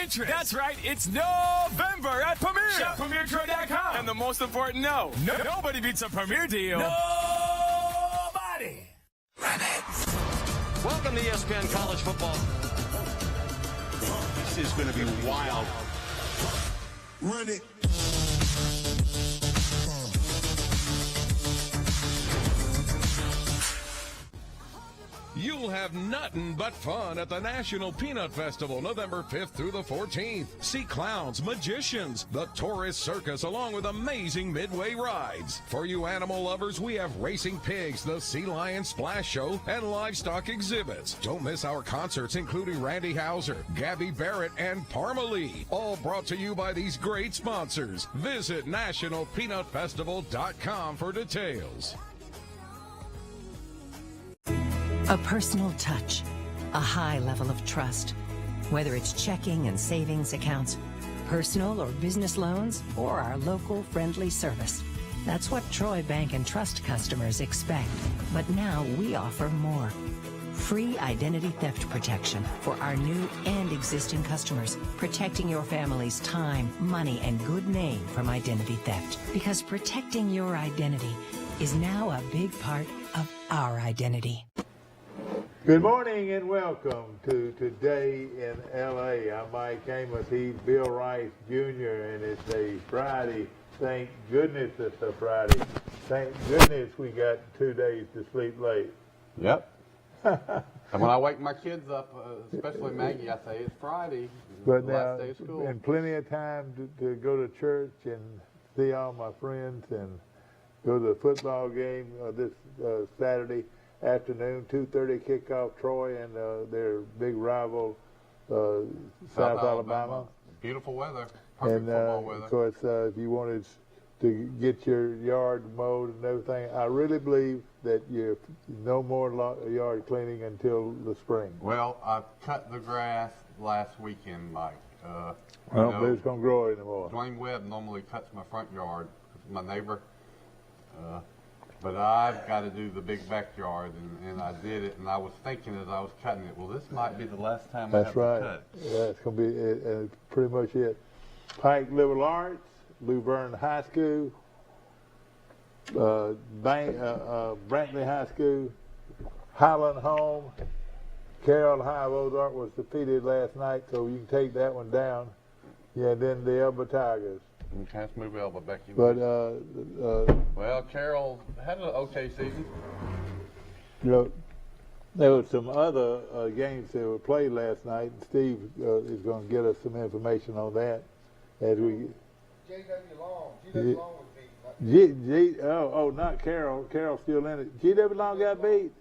entrance. That's right, it's November at Premier. Shop PremierTroy.com. And the most important nobody beats a Premier deal. Nobody. Run it. Welcome to ESPN College Football. This is going to be wild. Run it. You'll have nothing but fun at the National Peanut Festival, November 5th through the 14th. See clowns, magicians, the tourist circus, along with amazing midway rides. For you animal lovers, we have racing pigs, the Sea Lion Splash Show, and livestock exhibits. Don't miss our concerts, including Randy Houser, Gabby Barrett, and Parma Lee. All brought to you by these great sponsors. Visit nationalpeanutfestival.com for details. A personal touch, a high level of trust. Whether it's checking and savings accounts, personal or business loans, or our local friendly service. That's what Troy Bank and Trust customers expect. But now we offer more. Free identity theft protection for our new and existing customers, protecting your family's time, money, and good name from identity theft. Because protecting your identity is now a big part of our identity. Good morning and welcome to Today in L.A. I'm Mike Amos. He's Bill Rice Jr. and it's a Friday. Thank goodness it's a Friday. Thank goodness we got 2 days to sleep late. Yep. And when I wake my kids up, especially Maggie, I say it's Friday. But the now, last day of school. and plenty of time to go to church and see all my friends and go to the football game this Saturday afternoon, 2:30 kickoff, Troy and their big rival, South Alabama. Beautiful weather, perfect football weather. Of course, if you wanted to get your yard mowed and everything, I really believe that you no more yard cleaning until the spring. Well, I cut the grass last weekend, Mike. I don't believe it's going to grow anymore. Dwayne Webb normally cuts my front yard, my neighbor. But I've got to do the big backyard, and I did it, and I was thinking as I was cutting it, well, this might be the last time I have to cut. Yeah, it's going to be pretty much it. Pike Liberal Arts, Luverne High School, Brantley High School, Highland Home, Carroll High of Ozark was defeated last night, so you can take that one down. Yeah, and then the Elba Tigers. Okay, let's move Elba back in. But well, Carroll had an okay season. You know, there were some other games that were played last night, and Steve is going to get us some information on that as we. G.W. Long. G.W. Long was beat. Not Carroll. Carroll's still in it. G.W. Long got beat.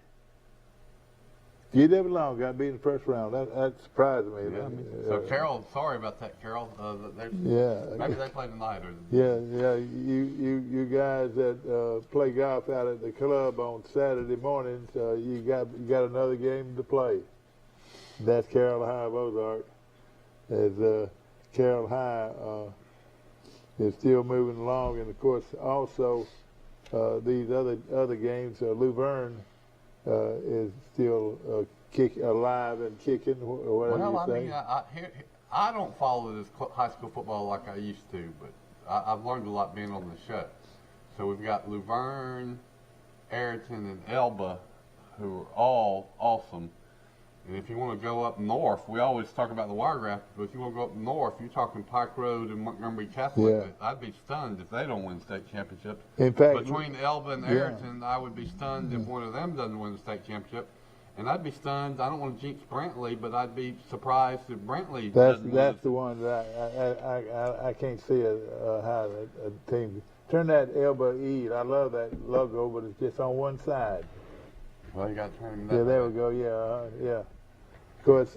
G.W. Long got beat in the first round. That surprised me. Yeah, so Carroll, sorry about that, Carroll. Maybe they play tonight. You guys that play golf out at the club on Saturday mornings, you got another game to play. That's Carroll High of Ozark. As Carroll High is still moving along, and of course also these other games, Luverne. Is still alive and kicking, or whatever you say. I don't follow this high school football like I used to, but I've learned a lot being on the show. So we've got Luverne, Ayrton, and Elba, who are all awesome. And if you want to go up north, we always talk about the Wiregrass, but if you want to go up north, you're talking Pike Road and Montgomery Catholic. Yeah. I'd be stunned if they don't win state championships. In fact, between Elba and Ayrton, I would be stunned if one of them doesn't win the state championship. And I'd be stunned. I don't want to jinx Brantley, but I'd be surprised if Brantley doesn't. That's the one that I can't see how a team. Turn that Elba E. I love that logo, but it's just on one side. Well, you got to turn them that Yeah, there we go. Yeah. Of course,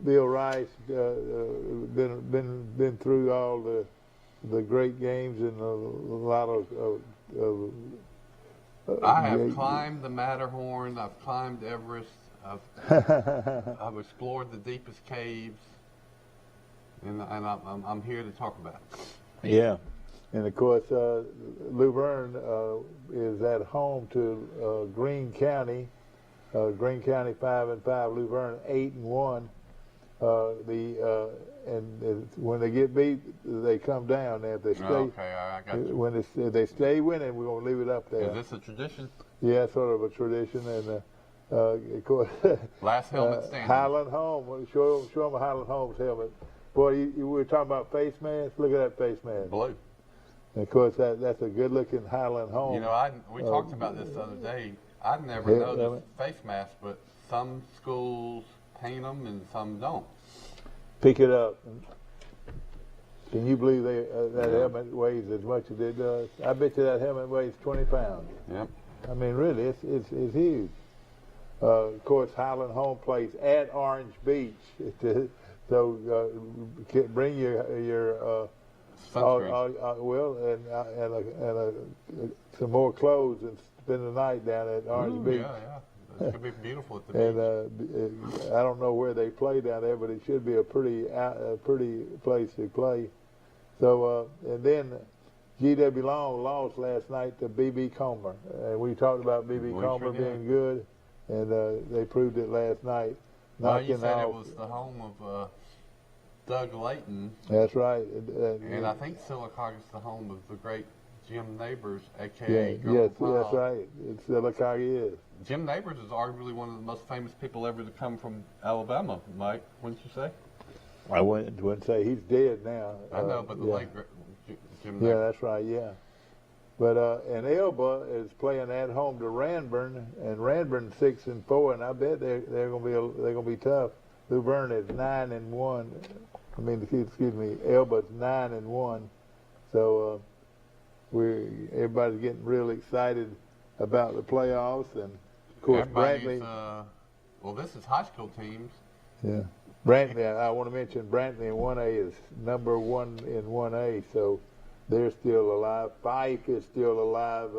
Bill Rice been through all the great games and a lot of I have climbed the Matterhorn. I've climbed Everest. I've explored the deepest caves, and I'm here to talk about it. Yeah, and of course, Luverne is at home to Greene County. Greene County 5-5, Luverne 8-1. when they get beat, they come down. If they stay, okay, I got you. When if they stay winning, we're gonna leave it up there. Is this a tradition? Yeah, sort of a tradition, and of course, last helmet standing. Highland Home. Show them a Highland Home's helmet. Boy, we were talking about face masks. Look at that face mask. Blue. And of course, that's a good-looking Highland Home. You know, we talked about this the other day. I've never noticed face masks, but some schools paint them and some don't. Pick it up. Can you believe that helmet weighs as much as it does? I bet you that helmet weighs 20 pounds. Yep. I mean, really, it's huge. Of course, Highland Home plays at Orange Beach. So bring your sunscreen. and some more clothes and spend the night down at Orange Beach. Yeah. It's going to be beautiful at the beach. And I don't know where they play down there, but it should be a pretty place to play. So and then G.W. Long lost last night to B.B. Comer, and we talked about B.B. Comer being good, and they proved it last night. Well, you said it was the home of Doug Layton. That's right. And I think Sylacauga's the home of the great Jim Neighbors, a.k.a. Yes, that's right. Sylacauga is. Jim Neighbors is arguably one of the most famous people ever to come from Alabama, Mike, wouldn't you say? I wouldn't say he's dead now. I know, but the late Jim Neighbors. Yeah, that's right, yeah. But and Elba is playing at home to Ranburn, and Ranburn's 6-4, and I bet they're gonna be tough. Luverne is 9-1. I mean, excuse me, Elba's 9-1. So everybody's getting real excited about the playoffs, and of course Brantley. Well, this is high school teams. Yeah, Brantley. I want to mention Brantley in 1A is number 1 in 1A, so they're still alive. Fife is still alive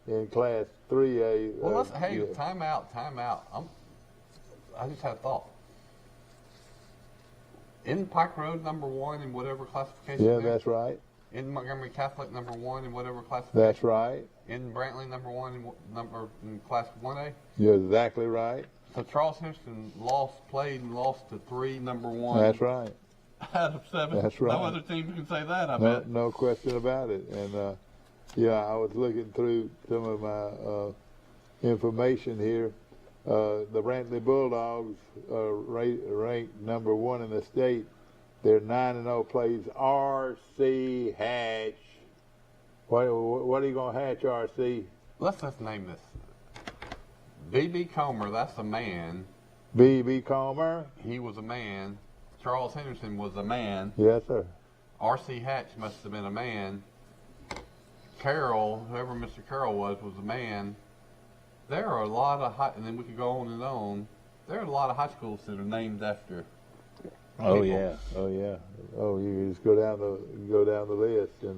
in Class 3A. Well, time out. I just had a thought. Isn't Pike Road number 1 in whatever classification? Yeah, that's right. In Montgomery Catholic number 1 in whatever classification? That's right. In Brantley number 1 in Class 1A? You're exactly right. So Charles Henderson played and lost to 3 number 1. That's right. Out of 7. That's right. No other teams can say that, I bet. No question about it. And I was looking through some of my information here. The Brantley Bulldogs are ranked number 1 in the state. They're 9-0. Plays R.C. Hatch. What are you going to hatch, R.C.? Let's just name this. B.B. Comer, that's a man. B.B. Comer? He was a man. Charles Henderson was a man. Yes, sir. R.C. Hatch must have been a man. Carroll, whoever Mr. Carroll was a man. There are a lot of and then we could go on and on. There are a lot of high schools that are named after Oh people. yeah. Oh, you just go down the list, and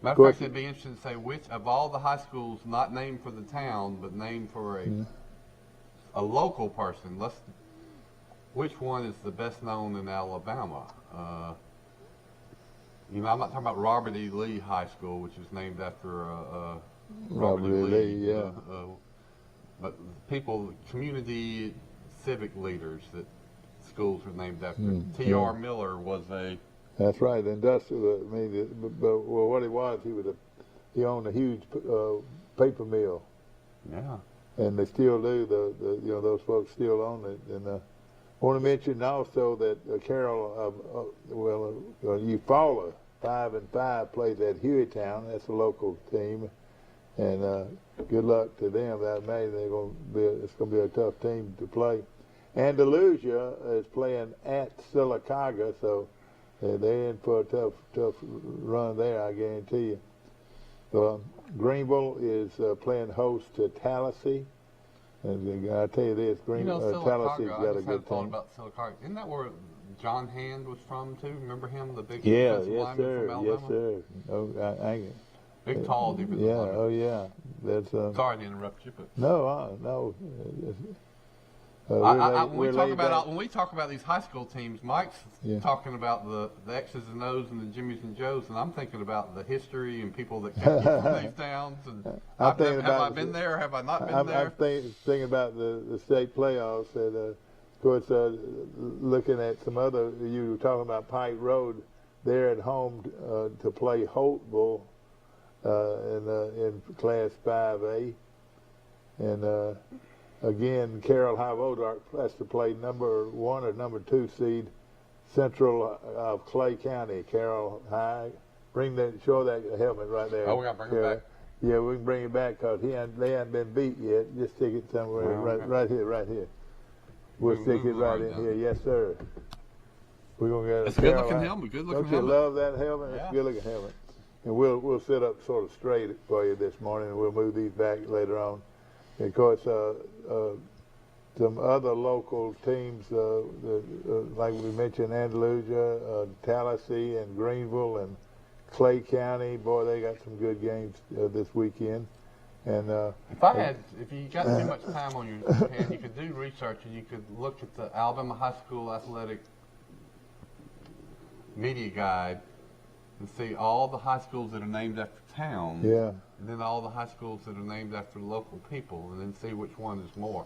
matter of fact, it'd be interesting to say which of all the high schools not named for the town but named for a local person. Which one is the best known in Alabama? I'm not talking about Robert E. Lee High School, which is named after Robert E. Lee. Yeah. But people, community civic leaders that schools are named after. T.R. Miller was a. That's right, industrial. But what he was, he owned a huge paper mill. Yeah. And they still do. Those folks still own it. And I want to mention also that Carroll, Eufaula, 5-5, plays at Hueytown. That's a local team, and good luck to them. I imagine it's going to be a tough team to play. Andalusia is playing at Sylacauga, so they're in for a tough run there, I guarantee you. Greenville is playing host to Tallahassee. And I tell you this, Tallahassee's got a good team. About Sylacauga. Isn't that where John Hand was from too? Remember him, the big defensive lineman from Alabama? Yes, sir. Oh, big, tall defensive lineman. Oh, yeah. That's sorry to interrupt you, but no. When we talk about these high school teams, Mike's talking about the X's and O's and the Jimmies and Joes, and I'm thinking about the history and people that came from these towns. And have I been there? Have I not been there? I'm thinking about the state playoffs. And Of course, looking at some other, you were talking about Pike Road. They're at home to play Holtville in Class 5A. And again, Carroll High Ozark has to play number 1 or number 2 seed Central of Clay County. Carroll High. Show that helmet right there. Oh, we got to bring it back. Yeah, we can bring it back because they haven't been beat yet. Just stick it somewhere right here. We'll stick it right in here. Yes, sir. We're gonna get it's a good-looking helmet. Good-looking helmet. Don't you love that helmet? It's a good-looking helmet. And we'll sit up sort of straight for you this morning, and we'll move these back later on. And of course, some other local teams, like we mentioned, Andalusia, Tallahassee, and Greenville, and Clay County. Boy, they got some good games this weekend. And if you got too much time on your hand, you could do research and you could look at the Alabama High School Athletic Media Guide and see all the high schools that are named after towns. Yeah. And then all the high schools that are named after local people, and then see which one is more.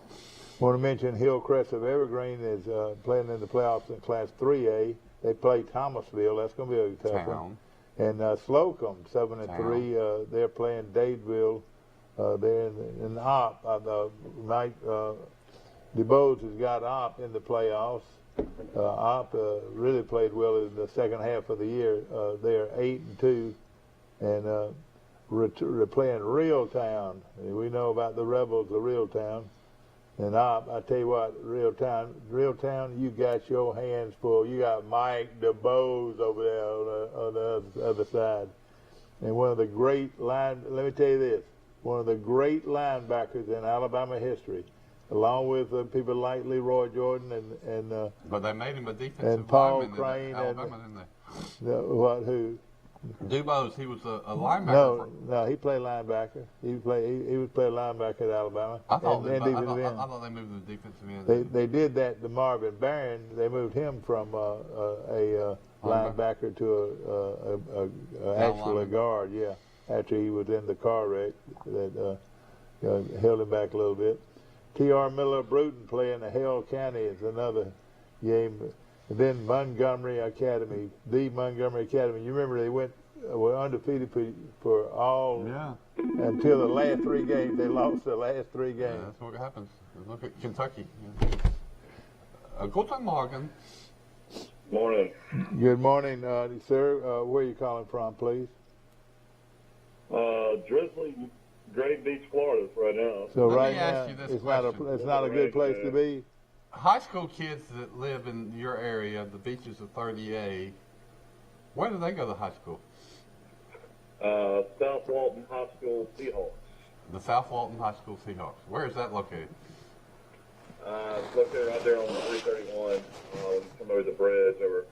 I want to mention Hillcrest of Evergreen is playing in the playoffs in Class 3A. They play Thomasville. That's going to be a tough one. And Slocum, 7-3, they're playing Dadeville. They're in the OP. Mike DeBose has got OP in the playoffs. OP really played well in the second half of the year. They're 8-2, and we're playing Reeltown. We know about the Rebels of Reeltown. And I tell you what, Reeltown, you got your hands full. You got Mike DeBose over there on the other side. And one of the great let me tell you this, one of the great linebackers in Alabama history, along with people like Leroy Jordan and but they made him a defensive and Paul lineman Crane in Alabama, didn't they? Who? DuBose, he was a linebacker. No, he played linebacker. He was playing linebacker at Alabama. I thought they moved to the defensive end. They did that to Marvin Barron. They moved him from a linebacker to a guard. Yeah, after he was in the car wreck that held him back a little bit. T.R. Miller Bruton playing at Hale County is another game. And then Montgomery Academy, the Montgomery Academy. You remember they were undefeated for all until the last 3 games. They lost the last 3 games. Yeah, that's what happens. Look at Kentucky. Guten Morgen. Morning. Good morning, sir. Where are you calling from, please? Drizzling Great Beach, Florida, right now. So Let right me now, ask you this it's question. not a good place to be. High school kids that live in your area, the beaches of 30A, where do they go to high school? South Walton High School Seahawks. The South Walton High School Seahawks. Where is that located? It's located right there on 331. When you come over the bridge over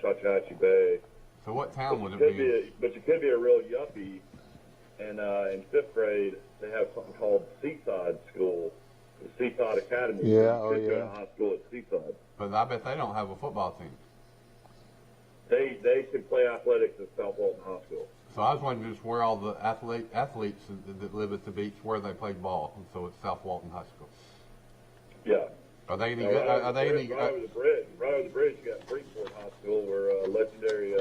Chachachi Bay. So what town would it be? But you could be a real yuppie. And in 5th grade, they have something called Seaside School. The Seaside Academy. Yeah, Go to high school at Seaside. But I bet they don't have a football team. They can play athletics at South Walton High School. So I was wondering just where all the athletes that live at the beach, where they play ball. And so it's South Walton High School. Yeah. Are they any Right good? Are they any? Right over the bridge. Right over the bridge, you got Freeport High School, where legendary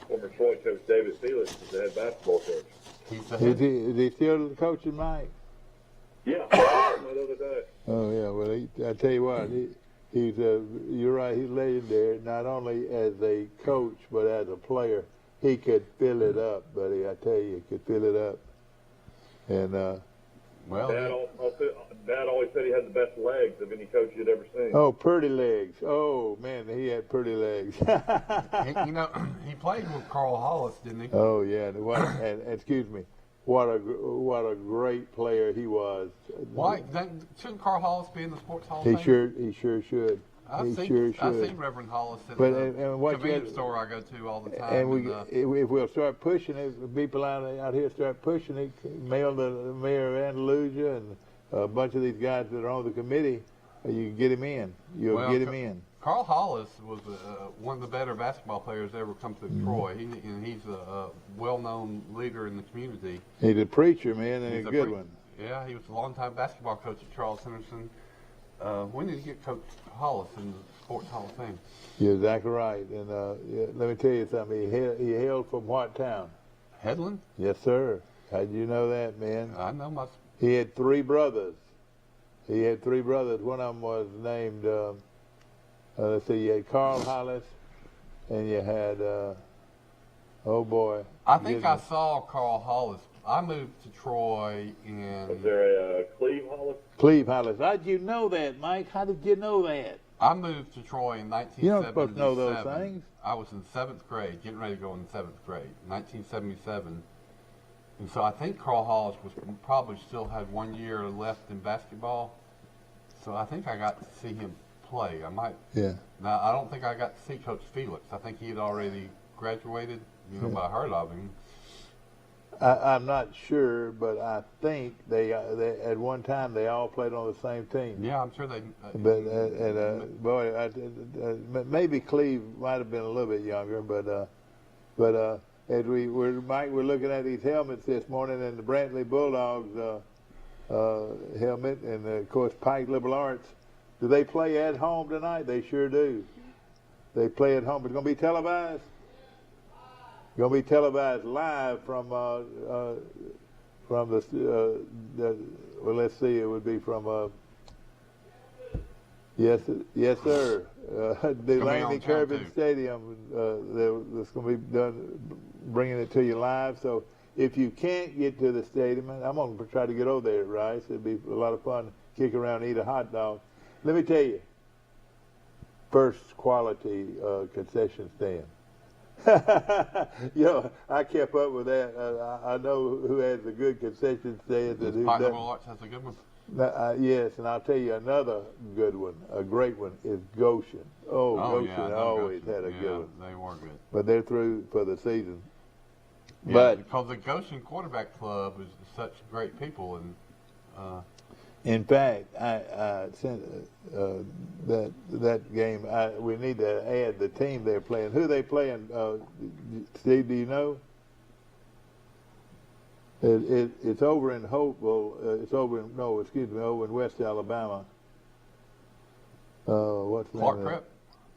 former Troy coach David Felix is the head basketball coach. Is he still coaching, Mike? Yeah, the other day. Oh yeah. Well, I tell you what, he's you're right. He's legendary, not only as a coach but as a player. He could fill it up, buddy. I tell you, he could fill it up. And Dad always said he had the best legs of any coach you'd ever seen. Oh, pretty legs. Oh man, he had pretty legs. He played with Carl Hollis, didn't he? Oh yeah. And excuse me. What a great player he was. Why shouldn't Carl Hollis be in the Sports Hall of Fame? He sure should. I've seen Reverend Hollis at the convenience store I go to all the time. And if we'll start pushing it, people out here start pushing it, mayor of Andalusia and a bunch of these guys that are on the committee, you can get him in. Get him in. Carl Hollis was one of the better basketball players to ever come to Troy. He's a well-known leader in the community. He's a preacher, man, and a good one. Yeah, he was a long-time basketball coach at Charles Henderson. we need to get Coach Hollis in the Sports Hall of Fame. You're exactly right. And let me tell you something. He hailed from what town? Headland? Yes, sir. How'd you know that, man? I know my. He had 3 brothers. One of them was named, let's see, you had Carl Hollis, and you had, oh boy. I think I saw Carl Hollis. I moved to Troy in. Was there a Cleve Hollis? Cleve Hollis. How'd you know that, Mike? How did you know that? I moved to Troy in 1977. You're not supposed to know those things. I was in 7th grade, getting ready to go in 7th grade, 1977. And so I think Carl Hollis was probably still had 1 year left in basketball. So I think I got to see him play. I might. Yeah. Now, I don't think I got to see Coach Felix. I think he had already graduated, but I heard of him. I'm not sure, but I think they at one time they all played on the same team. Yeah, I'm sure they. Boy, maybe Cleve might have been a little bit younger, but as Mike, we're looking at these helmets this morning, and the Brantley Bulldogs helmet, and of course Pike Liberal Arts. Do they play at home tonight? They sure do. They play at home. It's going to be televised. Going to be televised live from the well, let's see, it would be from yes sir, the Langley Kirby Stadium. That's going to be done, bringing it to you live. So if you can't get to the stadium, I'm going to try to get over there at Rice. It'd be a lot of fun. Kick around, eat a hot dog. Let me tell you, first quality concession stand. I kept up with that. I know who has a good concession stand. Pike Liberal Arts has a good one. Yes, and I'll tell you another good one, a great one, is Goshen. Goshen always had a good one. They were good. But they're through for the season. Yeah, but because the Goshen Quarterback Club is such great people, and in fact, I sent that game. We need to add the team they're playing. Who are they playing? Steve, do you know? It's over in Hopeville. Over in West Alabama. What's the Clark name? Prep.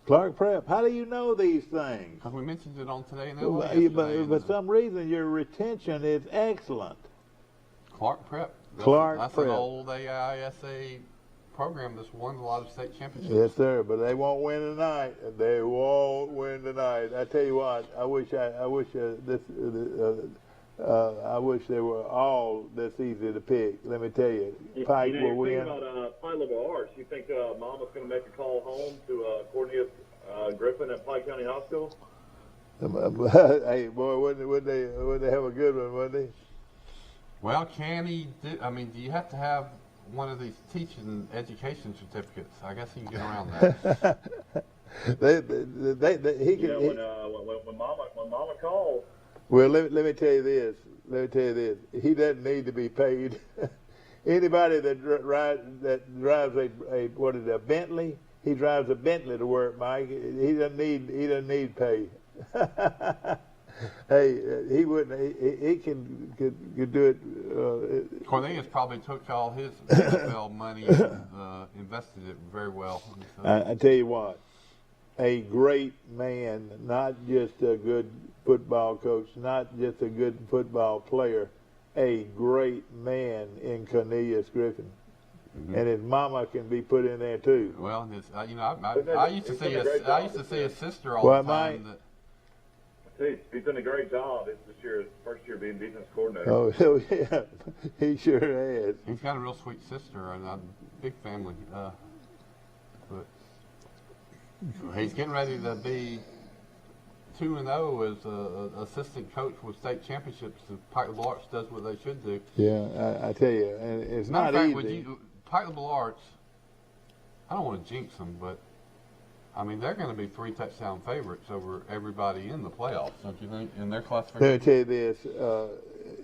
Clark Prep. How do you know these things? Because we mentioned it on Today in Well, LA. but for some reason, your retention is excellent. Clark Prep. That's an old AISA program that's won a lot of state championships. Yes, sir. But they won't win tonight. They won't win tonight. I tell you what. I wish they were all this easy to pick. Let me tell you, Pike will win. About Pike Liberal Arts. You think Mama's going to make a call home to Cornelius Griffin at Pike County High School? Hey, boy, wouldn't they have a good one, wouldn't they? Well, can he do? I mean, do you have to have one of these teaching education certificates? I guess he can get around that. When Mama calls. Well, let me tell you this. He doesn't need to be paid. Anybody that drives a Bentley, he drives a Bentley to work, Mike. He doesn't need pay. Hey, he wouldn't. He could do it. Cornelius probably took all his NFL money and invested it very well. I tell you what, a great man, not just a good football coach, not just a good football player, a great man in Cornelius Griffin. Mm-hmm. And his mama can be put in there too. Well, I used to see his sister all the time. He's done a great job. It's this year, his first year being defense coordinator. Oh yeah, he sure has. He's got a real sweet sister and a big family. But he's getting ready to be 2-0 as an assistant coach with state championships. If Pike Liberal Arts does what they should do. Yeah, I tell you, and it's not easy. Pike Liberal Arts, I don't want to jinx them, but I mean, they're going to be 3-touchdown favorites over everybody in the playoffs, don't you think, in their classification? Let me tell you this.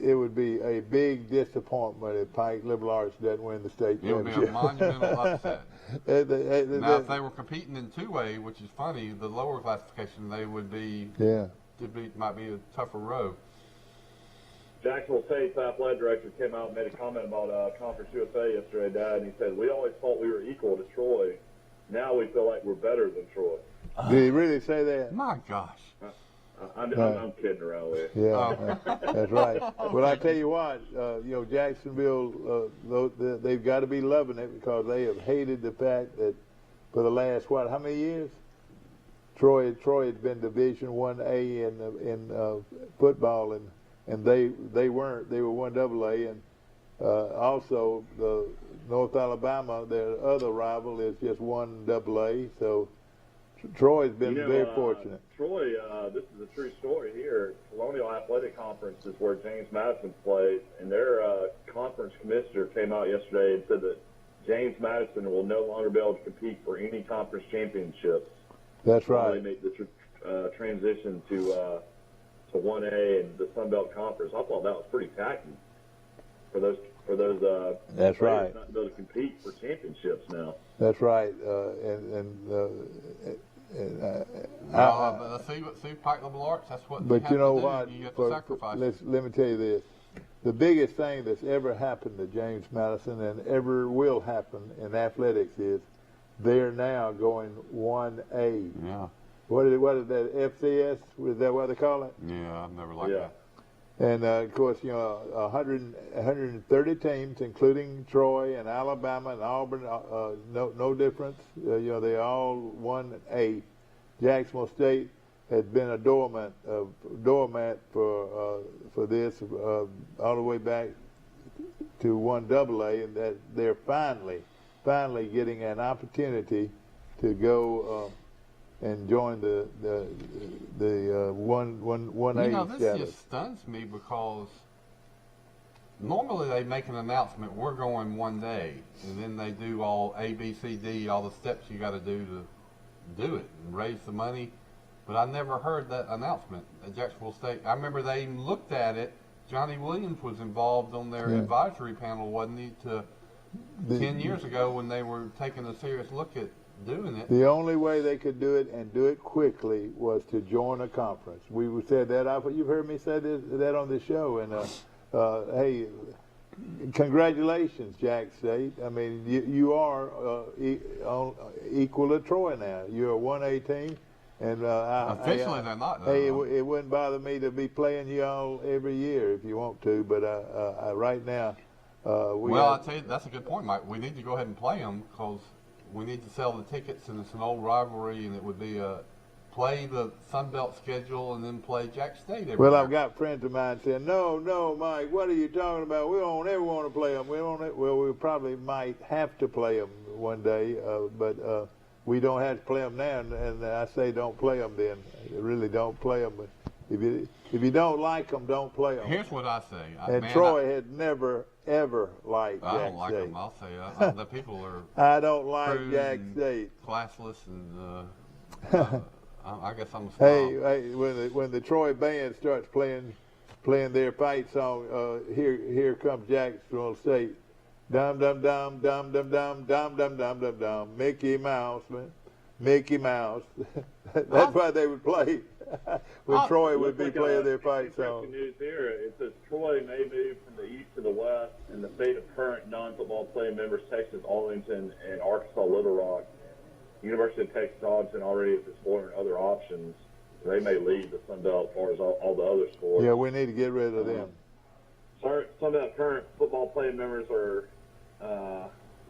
It would be a big disappointment if Pike Liberal Arts doesn't win the state championship. It would be a monumental upset. Now, if they were competing in 2A, which is funny, the lower classification, they would be, might be a tougher row. Jacksonville State's athletic director came out and made a comment about Conference USA yesterday, Dad, and he said, we always thought we were equal to Troy. Now we feel like we're better than Troy. Did he really say that? My gosh. I'm kidding around with you. Yeah, that's right. Well, I tell you what, Jacksonville, they've got to be loving it because they have hated the fact that for the last, how many years? Troy had been Division 1A in football, and they weren't. They were 1AA, and also the North Alabama, their other rival, is just 1AA. So Troy's been very fortunate. Troy, this is a true story here. Colonial Athletic Conference is where James Madison plays, and their conference commissioner came out yesterday and said that James Madison will no longer be able to compete for any conference championships. That's right. They make the transition to 1A and the Sun Belt Conference. I thought that was pretty tacky for those. That's right. Not able to compete for championships now. That's right. See, Pike Liberal Arts. That's what. But you know do. what? You have to sacrifice. Let me tell you this: the biggest thing that's ever happened to James Madison and ever will happen in athletics is they're now going 1A. Yeah. What is that? FCS? Is that what they call it? Yeah, I've never liked that. And of course, 130 teams, including Troy and Alabama and Auburn. No difference. They all 1A. Jacksonville State has been a doormat for this all the way back to 1AA, and that they're finally getting an opportunity to go and join the 1A this just stuns me because normally they make an announcement, we're going one day, and then they do all A, B, C, D, all the steps you got to do it and raise the money. But I never heard that announcement at Jacksonville State. I remember they even looked at it. Johnny Williams was involved on their advisory panel, wasn't he, 10 years ago when they were taking a serious look at doing it. The only way they could do it and do it quickly was to join a conference. We said that. You've heard me say that on the show. And hey, congratulations, Jack State. I mean, you are equal to Troy now. You're a 1A team. And officially they're not. Hey, it wouldn't bother me to be playing you all every year if you want to, but right now, I'll tell you, that's a good point, Mike. We need to go ahead and play them because we need to sell the tickets, and it's an old rivalry, and it would be play the Sun Belt schedule and then play Jack State every year. I've got friends of mine saying, no, Mike, what are you talking about? We don't ever want to play them. We probably might have to play them one day, but we don't have to play them now, and I say don't play them then. Really don't play them. But if you don't like them, don't play them. Here's what I say. Troy had never, ever liked Jack State. I don't like them. I'll say the people are I don't like Jack State. Classless, and I guess I'm a snob. Hey, when the Troy band starts playing their fight song, here comes Jacksonville State. Dum dum dum dum dum dum dum dum dum dum dum. Mickey Mouse, man. Mickey Mouse. That's why they would play when Troy would be playing their fight song. News here. It says Troy may move from the east to the west in the fate of current non-football playing members Texas, Arlington, and Arkansas Little Rock. University of Texas Arlington already is exploring other options. They may leave the Sun Belt as far as all the other schools. Yeah, we need to get rid of them. Some of the current football playing members are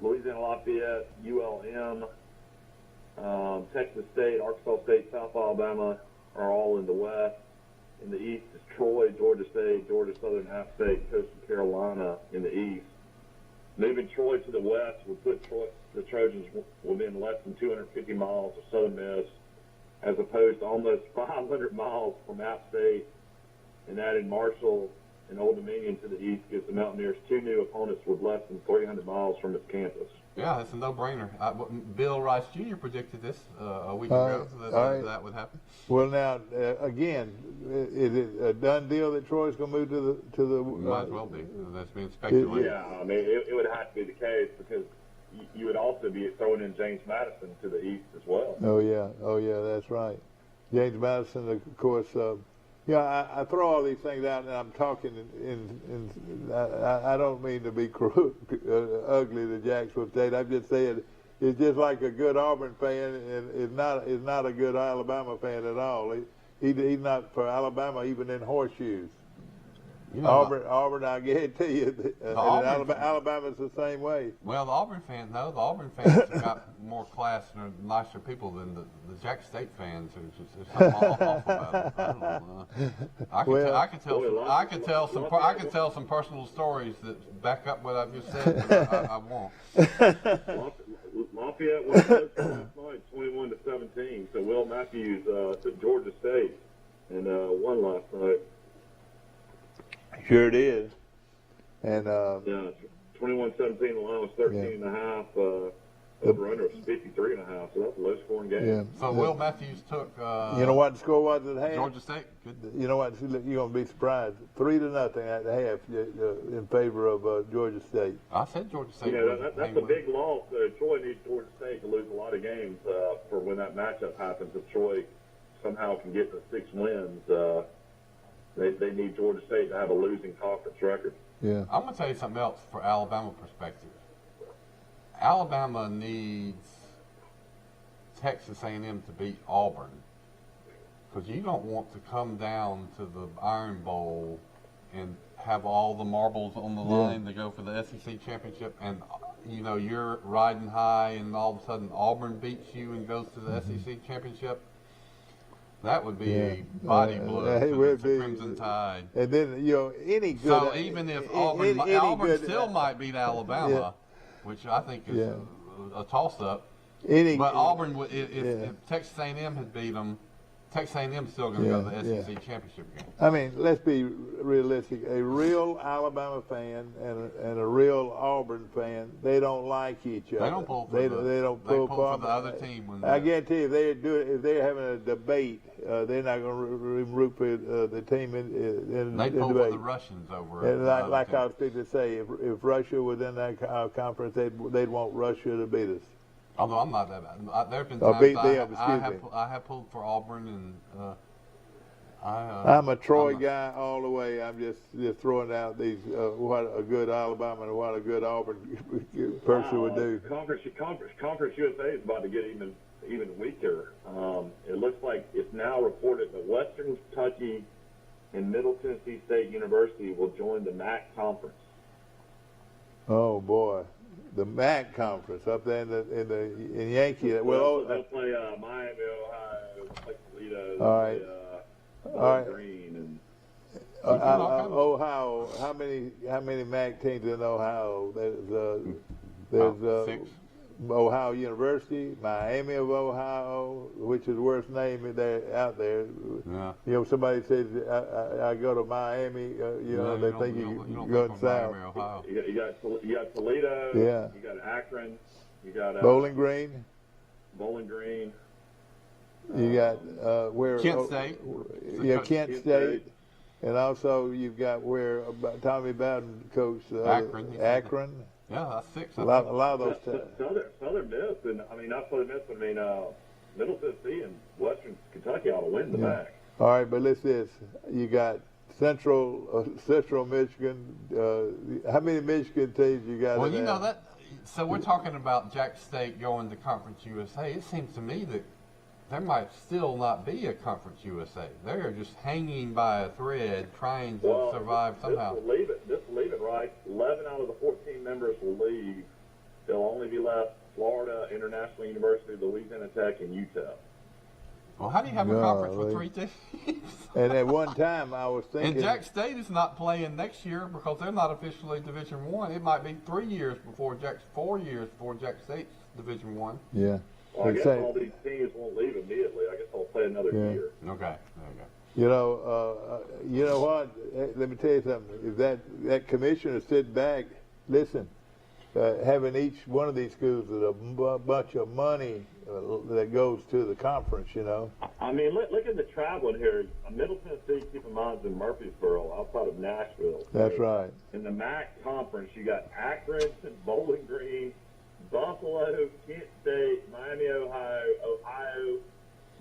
Louisiana Lafayette, ULM, Texas State, Arkansas State, South Alabama are all in the west. In the east is Troy, Georgia State, Georgia Southern App State, Coastal Carolina in the east. Moving Troy to the west would put the Trojans within less than 250 miles of Southern Miss, as opposed to almost 500 miles from App State, and adding Marshall and Old Dominion to the east gives the Mountaineers two new opponents with less than 300 miles from its campus. Yeah, it's a no-brainer. Bill Rice Jr. predicted this a week ago that would happen. Well, now again, is it a done deal that Troy's going to move to the? Might as well be. That's being speculated. Yeah, I mean it would have to be the case because you would also be throwing in James Madison to the east as well. Oh yeah, that's right. James Madison, of course, Yeah, I throw all these things out, and I'm talking I don't mean to be ugly to Jacksonville State. I'm just saying it's just like a good Auburn fan, and is not a good Alabama fan at all. He's not for Alabama even in horseshoes. You know, Auburn, I guarantee you, Alabama's the same way. Well, the Auburn fans have got more class and are nicer people than the Jack State fans. There's something off about it. I don't know. I could tell some personal stories that back up what I've just said, but I won't. Lafayette was close last night, 21-17. So Will Matthews took Georgia State and won last night. Sure it is. And 21-17, the line was 13.5. Over-under was 53.5, so that's a low-scoring game. Yeah. So Will Matthews took. You know what the score was at half? Georgia State. Good. You know what? You're gonna be surprised. 3-0 at the half in favor of Georgia State. I said Georgia State. Yeah, that's a big loss. Troy needs Georgia State to lose a lot of games for when that matchup happens. If Troy somehow can get to 6 wins, they need Georgia State to have a losing conference record. Yeah. I'm gonna tell you something else for Alabama perspective. Alabama needs Texas A&M to beat Auburn because you don't want to come down to the Iron Bowl and have all the marbles on the line to go for the SEC championship, and you're riding high, and all of a sudden Auburn beats you and goes to the SEC championship. That would be a body blow to the Crimson Tide. And then any good. So even if Auburn still might beat Alabama. Which I think is a toss-up. But Auburn, if Texas A&M had beat them, Texas A&M is still going to go to the SEC championship game. I mean, let's be realistic. A real Alabama fan and a real Auburn fan, they don't like each other. They don't pull for the other team. I guarantee you, if they're having a debate, they're not going to root for the team in they the pull debate. for the Russians over. And like I was fixing to say, if Russia was in that conference, they'd want Russia to beat us. Although I'm not that bad. There have been times I have pulled for Auburn, and I'm a Troy guy all the way. I'm just throwing out these what a good Alabama and what a good Auburn person would do. Conference USA is about to get even weaker. It looks like it's now reported that Western Kentucky and Middle Tennessee State University will join the MAC conference. Oh boy. The MAC conference up there in Yankee. Well, they'll play Miami, Ohio, play Toledo, all right. Green, and Ohio. How many MAC teams in Ohio? There's 6. Ohio University, Miami of Ohio, which is the worst name out there. Yeah. Somebody says I go to Miami. They think you go south. Miami, Ohio. You got Toledo. Yeah. You got Akron. You got Bowling Green. You got where? Kent State. Kent State. And also you've got where Tommy Bowden coached Akron. Yeah, that's 6. A lot of those. Southern Miss, and not Southern Miss, but Middle Tennessee and Western Kentucky ought to win the MAC. All right, but listen to this. You got Central Michigan. How many Michigan teams you got? Well, that. So we're talking about Jack State going to Conference USA. It seems to me that there might still not be a Conference USA. They're just hanging by a thread, trying to survive somehow. Just leave it right. 11 out of the 14 members will leave. There'll only be left Florida International University, Louisiana Tech, and Utah. Well, how do you have a conference with 3 teams? And at one time, I was thinking. And Jack State is not playing next year because they're not officially Division I. It might be 4 years before Jack State's Division I. Yeah. Well, I guess all these teams won't leave immediately. I guess they'll play another year. Okay. There you go. You know what? Let me tell you something. If that commissioner sit back, listen, having each one of these schools with a bunch of money that goes to the conference, I mean, look at the traveling here. Middle Tennessee, keep in mind, is in Murfreesboro, outside of Nashville. That's right. In the MAC conference, you got Akron, Bowling Green, Buffalo, Kent State, Miami, Ohio,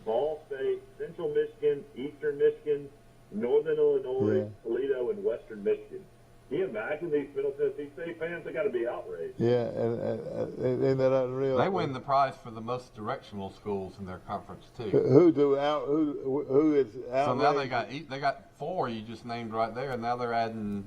Ball State, Central Michigan, Eastern Michigan, Northern Illinois, Toledo, and Western Michigan. Can you imagine these Middle Tennessee State fans? They got to be outraged. Yeah, and isn't that unreal? They win the prize for the most directional schools in their conference too. Who is outraged? So now they got 4 you just named right there, and now they're adding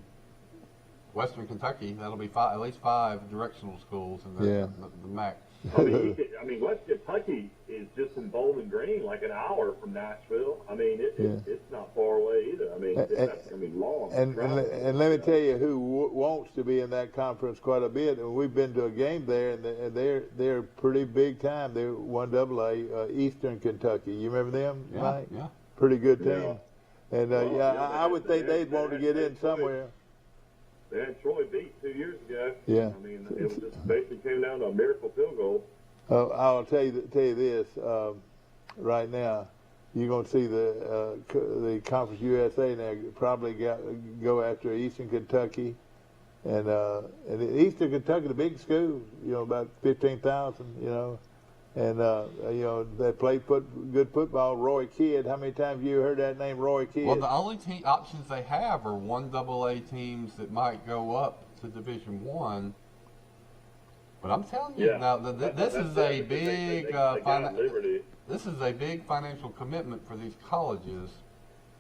Western Kentucky. That'll be at least 5 directional schools in the MAC. I mean, West Kentucky is just from Bowling Green, like an hour from Nashville. I mean, it's not far away either. I mean, that's going to be long. And let me tell you who wants to be in that conference quite a bit. And we've been to a game there, and they're pretty big time. They're 1AA, Eastern Kentucky. You remember them, Mike? Yeah. Pretty good team. And I would think they'd want to get in somewhere. They had Troy beat 2 years ago. Yeah. I mean, it was just basically came down to a miracle field goal. I'll tell you this right now. You're going to see the Conference USA now probably go after Eastern Kentucky, and Eastern Kentucky, the big school, about 15,000, and they play good football. Roy Kidd, how many times have you heard that name, Roy Kidd? Well, the only options they have are 1AA teams that might go up to Division I. But I'm telling you now, this is a big this is a big financial commitment for these colleges.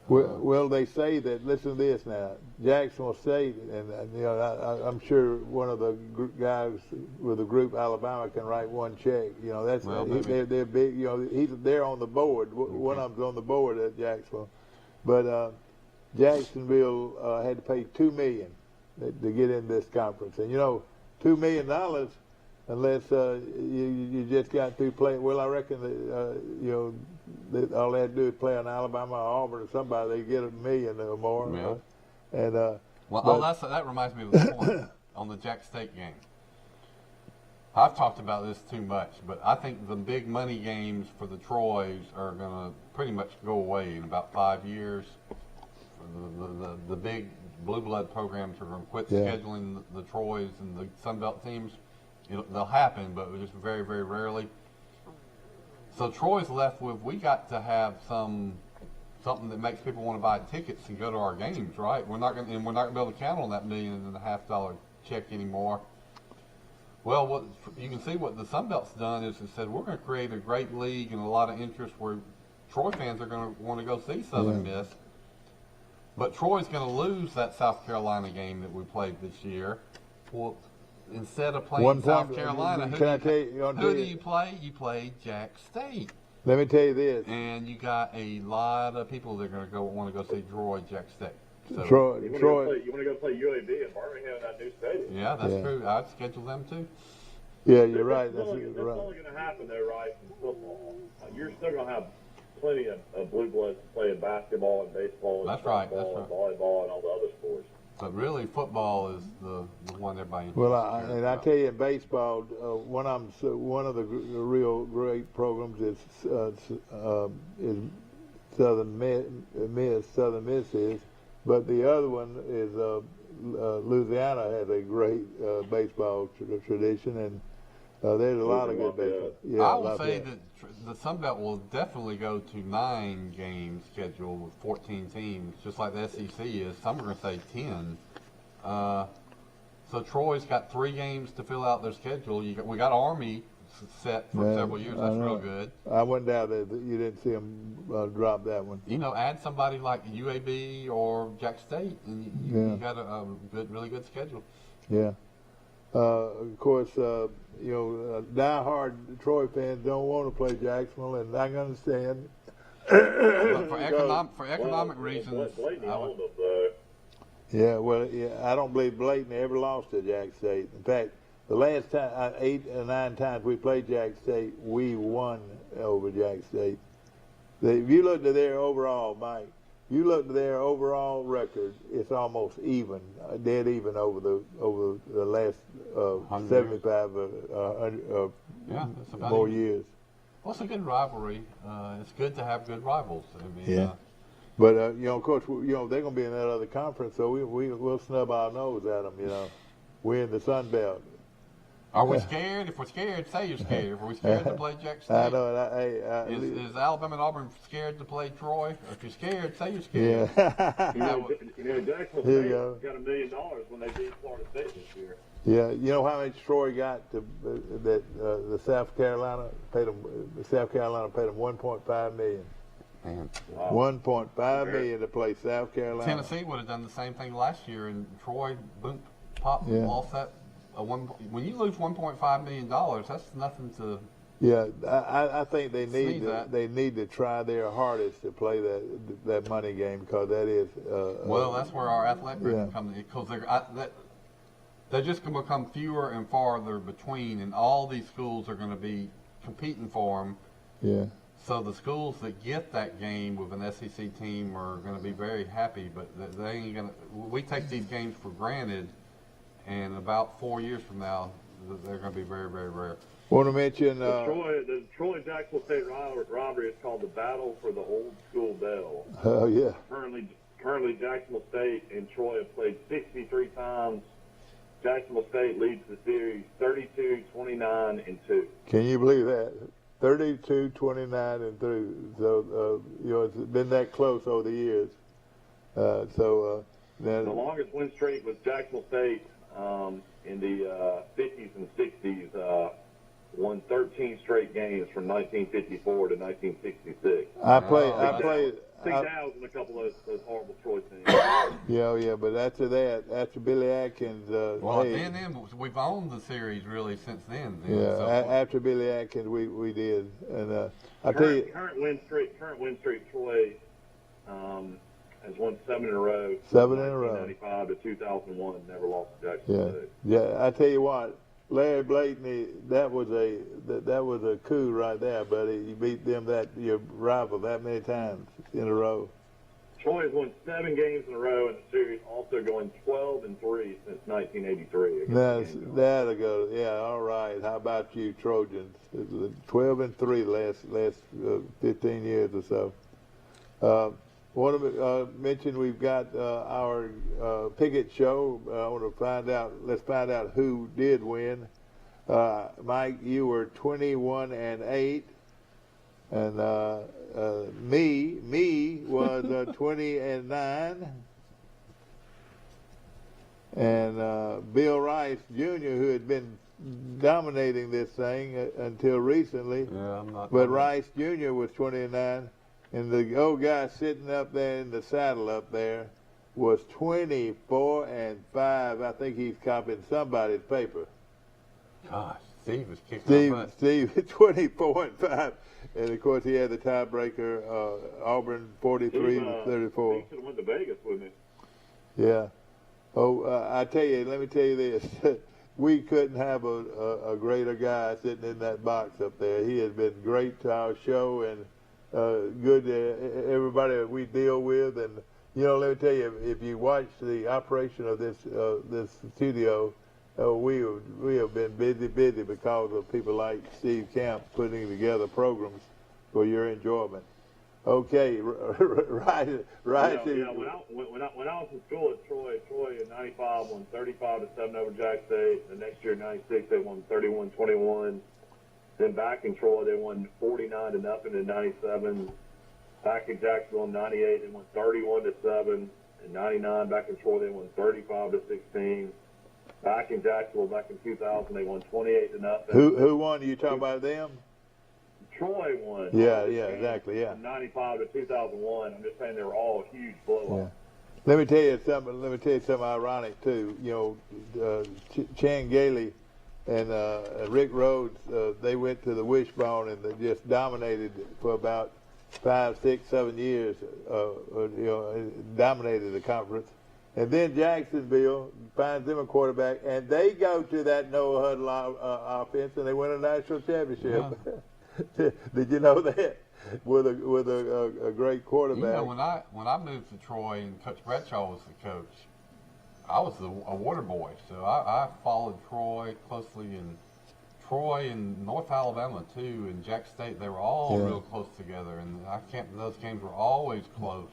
Well, they say that. Listen to this now. Jacksonville State, and I'm sure one of the guys with the group Alabama can write one check. They're big. They're on the board. One of them's on the board at Jacksonville, but Jacksonville had to pay $2 million to get in this conference, and $2 million. Unless you just got to play. Well, I reckon that all they had to do is play on Alabama or Auburn or somebody, they get $1 million or more. Yeah. And that reminds me of the point on the Jack State game. I've talked about this too much, but I think the big money games for the Troys are going to pretty much go away in about 5 years. The big blue blood programs are going to quit scheduling the Troys and the Sun Belt teams. They'll happen, but just very, very rarely. So Troy's left with, we got to have something that makes people want to buy tickets and go to our games, right? We're not going to be able to count on that $1.5 check anymore. Well, what you can see what the Sun Belt's done is it said we're going to create a great league and a lot of interest where Troy fans are going to want to go see Southern Miss. But Troy's going to lose that South Carolina game that we played this year. Well, instead of playing South Carolina, who do you play? You play Jack State. Let me tell you this. And you got a lot of people that are going to want to go see Jack State. So Troy. You want to go play UAB in Birmingham, that new stadium? Yeah, that's true. I'd schedule them too. Yeah, you're right. That's only going to happen there, right, in football. You're still going to have plenty of blue bloods playing basketball and baseball and softball and volleyball and all the other sports. But really, football is the one everybody. Well, I tell you, in baseball, one of the real great programs is Southern Miss is, but the other one is Louisiana has a great baseball tradition, and there's a lot of good baseball. Yeah, I would say that the Sun Belt will definitely go to 9 games scheduled with 14 teams, just like the SEC is. Some are going to say 10. So Troy's got 3 games to fill out their schedule. We got Army set for several years. That's real good. I went down there. You didn't see them drop that one. Add somebody like UAB or Jack State, and you got a really good schedule. Yeah. Of course, diehard Troy fans don't want to play Jacksonville, and I can understand. But for economic reasons, I don't believe Blayton ever lost to Jack State. In fact, the last time 8 or 9 times we played Jack State, we won over Jack State. If you look at their overall, Mike, you look at their overall record, it's almost even, dead even over the last 75 more years. Well, it's a good rivalry. It's good to have good rivals. But of course, they're going to be in that other conference, so we'll snub our nose at them. We're in the Sun Belt. Are we scared? If we're scared, say you're scared. Are we scared to play Jack State? I know. Is Alabama and Auburn scared to play Troy? If you're scared, say you're scared. Yeah. Jacksonville Here you State go. got $1 million when they beat Florida State this year. Yeah, you know how much Troy got the South Carolina paid them. South Carolina paid them $1.5 million. Man. Wow. $1.5 million to play South Carolina. Tennessee would have done the same thing last year, and Troy, boom, pop, Yeah. lost that. When you lose $1.5 million, that's nothing to. Yeah, I think they Sneeze need at. they need to try their hardest to play that money game because that is. Well, that's where our athletic yeah. come in because they're just going to become fewer and farther between, and all these schools are going to be competing for them. Yeah. So the schools that get that game with an SEC team are going to be very happy, but they ain't going to. We take these games for granted, and about 4 years from now, they're going to be very, very rare. Want to mention The Troy Jacksonville State rivalry is called the Battle for the Old School Bell. Oh yeah. Currently Jacksonville State and Troy have played 63 times. Jacksonville State leads the series 32, 29, and 2. Can you believe that? 32, 29, and 3. So it's been that close over the years. The longest win streak was Jacksonville State in the 50s and 60s. Won 13 straight games from 1954 to 1966. I played. Six hours in a couple of those horrible Troy teams. Yeah, but after Billy Atkins. Then we've owned the series really since then. After Billy Atkins, we did, and current win streak. Troy has won 7 in a row. 7 in a row. 1995 to 2001, never lost to Jacksonville State. Yeah. I tell you what, Larry Blakeney, that was a coup right there, buddy. You beat your rival that many times in a row. Troy has won 7 games in a row in the series, also going 12-3 since 1983. That'll go. Yeah, all right. How about you, Trojans? 12-3 last 15 years or so. Want to mention we've got our Pickett show. I want to find out. Let's find out who did win. Mike, you were 21-8, and me was 20-9, and Bill Rice Jr., who had been dominating this thing until recently. Yeah, I'm not. But Rice Jr. was 20-9. And the old guy sitting up there in the saddle up there was 24-5. I think he's copying somebody's paper. Gosh, Steve was kicking my butt. Steve, 24-5. And of course, he had the tiebreaker, Auburn 43-34. He should have went to Vegas with me. Yeah. Oh, let me tell you this. We couldn't have a greater guy sitting in that box up there. He has been great to our show and good to everybody that we deal with. And, let me tell you, if you watch the operation of this studio, we have been busy because of people like Steve Camp putting together programs for your enjoyment. Okay, right. Yeah, when I was in school at Troy in 95 won 35-7 over Jack State. The next year in 96 they won 31-21. Then back in Troy they won 49-0 in 97. Back in Jacksonville in 98 they won 31-7. In 99 back in Troy they won 35-16. Back in Jacksonville back in 2000 they won 28-0. Who won? Are you talking about them? Troy won. Yeah, exactly, yeah. From 95 to 2001. I'm just saying they were all huge blowouts. Yeah. Let me tell you something ironic too. Chan Gailey and Rick Rhodes, they went to the Wishbone and they just dominated for about 5, 6, 7 years. Dominated the conference. And then Jacksonville finds them a quarterback, and they go to that no huddle offense, and they win a national championship. Yeah. Did you know that? With a great quarterback. When I moved to Troy and Coach Bradshaw was the coach, I was a water boy, so I followed Troy closely, and Troy and North Alabama too, and Jack State. They were all real close together, and those games were always close.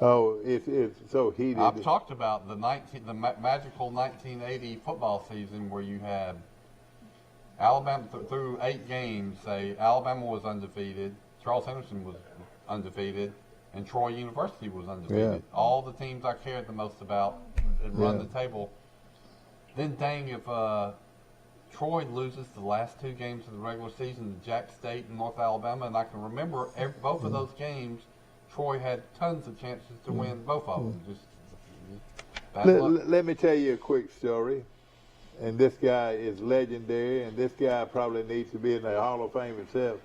Oh, it's so heated. I've talked about the magical 1980 football season where you had Alabama through 8 games, say Alabama was undefeated, Charles Henderson was undefeated, and Troy University was undefeated. Yeah. All the teams I cared the most about and run the table. Then dang if Troy loses the last 2 games of the regular season to Jack State and North Alabama, and I can remember both of those games, Troy had tons of chances to win both of them. Just bad luck. Let me tell you a quick story. And this guy is legendary, and this guy probably needs to be in the Hall of Fame himself.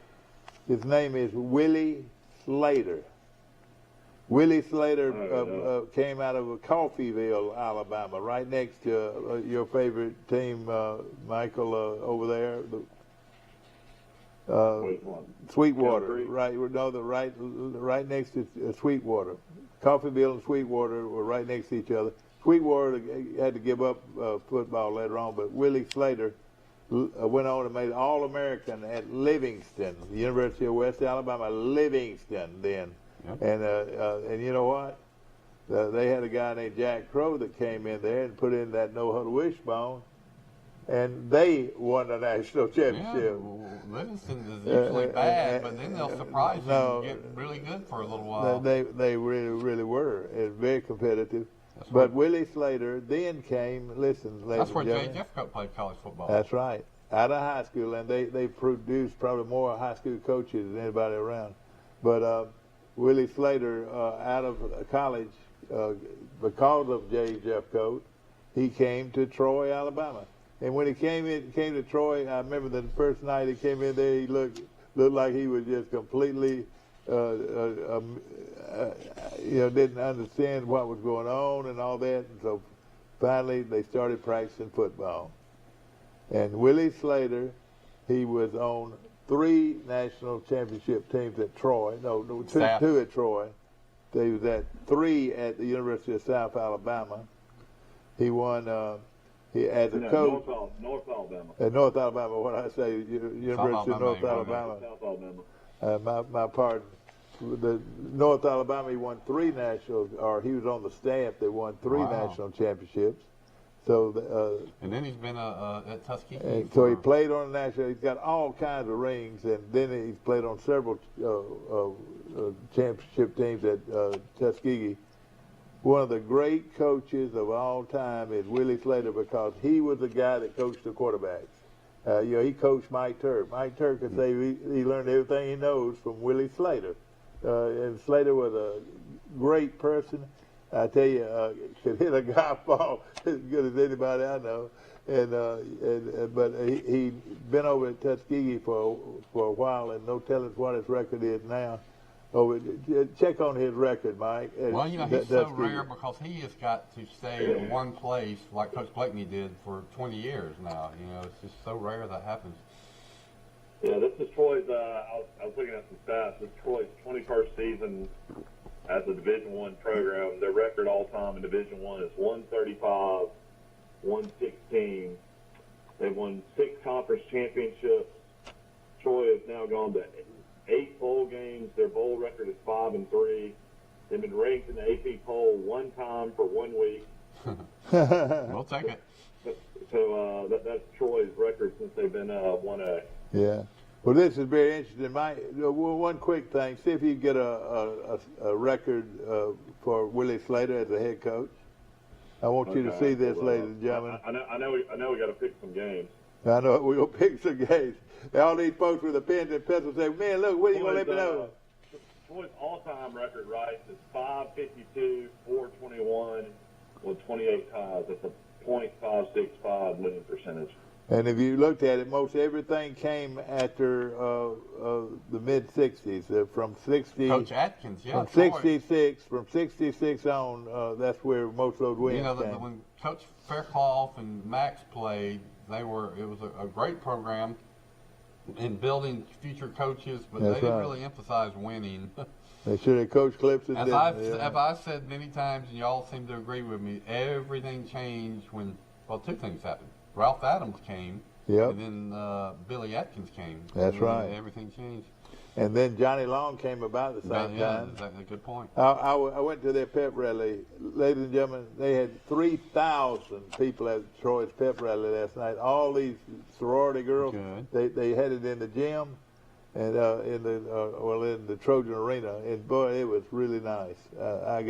His name is Willie Slater. Willie Slater came out of Coffeyville, Alabama, right next to your favorite team, Michael, over there. Sweetwater, right? No, right next to Sweetwater. Coffeyville and Sweetwater were right next to each other. Sweetwater had to give up football later on, but Willie Slater went on and made All-American at Livingston, the University of West Alabama, Livingston then. Yep. And you know what? They had a guy named Jack Crow that came in there and put in that no-huddle wishbone, and they won the national championship. Yeah, Livingston is usually bad, but then they'll surprise you and get really good for a little while. They really, really were. It was very competitive. That's But right. Willie Slater then came, listen, ladies That's where and Jay gentlemen. Jeffcoat played college football. That's right. Out of high school, and they produced probably more high school coaches than anybody around. But Willie Slater, out of college, because of Jay Jeffcoat, he came to Troy, Alabama. And when he came to Troy, I remember the first night he came in there, he looked like he was just completely, didn't understand what was going on and all that. And so finally they started practicing football. And Willie Slater, he was on 3 national championship teams at Troy. No, 2 at Troy. He was at 3 at the University of South Alabama. He won. He as a coach. North Alabama. At North Alabama, what I say, University of North Alabama. South Alabama. My pardon. The North Alabama, he won 3 national, or he was on the staff that won 3 national championships. So, and then he's been at Tuskegee. So he played on the national. He's got all kinds of rings, and then he's played on several championship teams at Tuskegee. One of the great coaches of all time is Willie Slater, because he was the guy that coached the quarterbacks. He coached Mike Turk. Mike Turk could say he learned everything he knows from Willie Slater. And Slater was a great person. I tell you, could hit a golf ball as good as anybody I know. But he'd been over at Tuskegee for a while, and no telling what his record is now. Check on his record, Mike. Well, he's so rare because he has got to stay in one place like Coach Blakeney did for 20 years now. It's just so rare that happens. Yeah, this is Troy's. I was looking at some stats. This is Troy's 21st season as a Division I program. Their record all time in Division I is 135, 116. They've won 6 conference championships. Troy has now gone to 8 bowl games. Their bowl record is 5-3. They've been ranked in the AP poll 1 time for 1 week. We'll take it. So that's Troy's record since they've been 1A. Yeah. Well, this is very interesting. One quick thing. See if you can get a record for Willie Slater as a head coach. I want you to see this, ladies and gentlemen. I know we got to pick some games. I know we're going to pick some games. All these folks with the pens and pencils say, man, look, what are you going to let me know? Troy's all-time record, right, is 552, 421, with 28 ties. That's a .565 winning percentage. And if you looked at it, most everything came after the mid-'60s. From 60, Coach Atkins, from 66 on, that's where most of those wins came. When Coach Fairclough and Max played, it was a great program in building future coaches, but they didn't really emphasize winning. They should have coached Clemson. As I've said many times, and y'all seem to agree with me, everything changed when, 2 things happened. Ralph Adams came, and then Billy Atkins came. That's right. Everything changed. And then Johnny Long came about the same time. That's a good point. I went to their pep rally. Ladies and gentlemen, they had 3,000 people at Troy's pep rally last night. All these sorority girls, they had it in the gym and in the Trojan Arena. And boy, it was really nice. I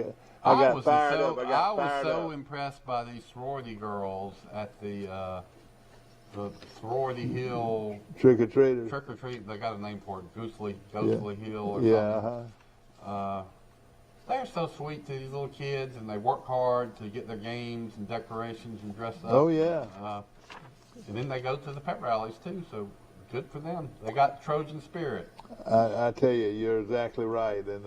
got fired up. I was so impressed by these sorority girls at the Sorority Hill trick or treaters. Trick or treat. They got a name for it. Ghostly Hill or something. They're so sweet to these little kids, and they work hard to get their games and decorations and dress up. Oh yeah. And then they go to the pep rallies too. So good for them. They got Trojan spirit. I tell you, you're exactly right, and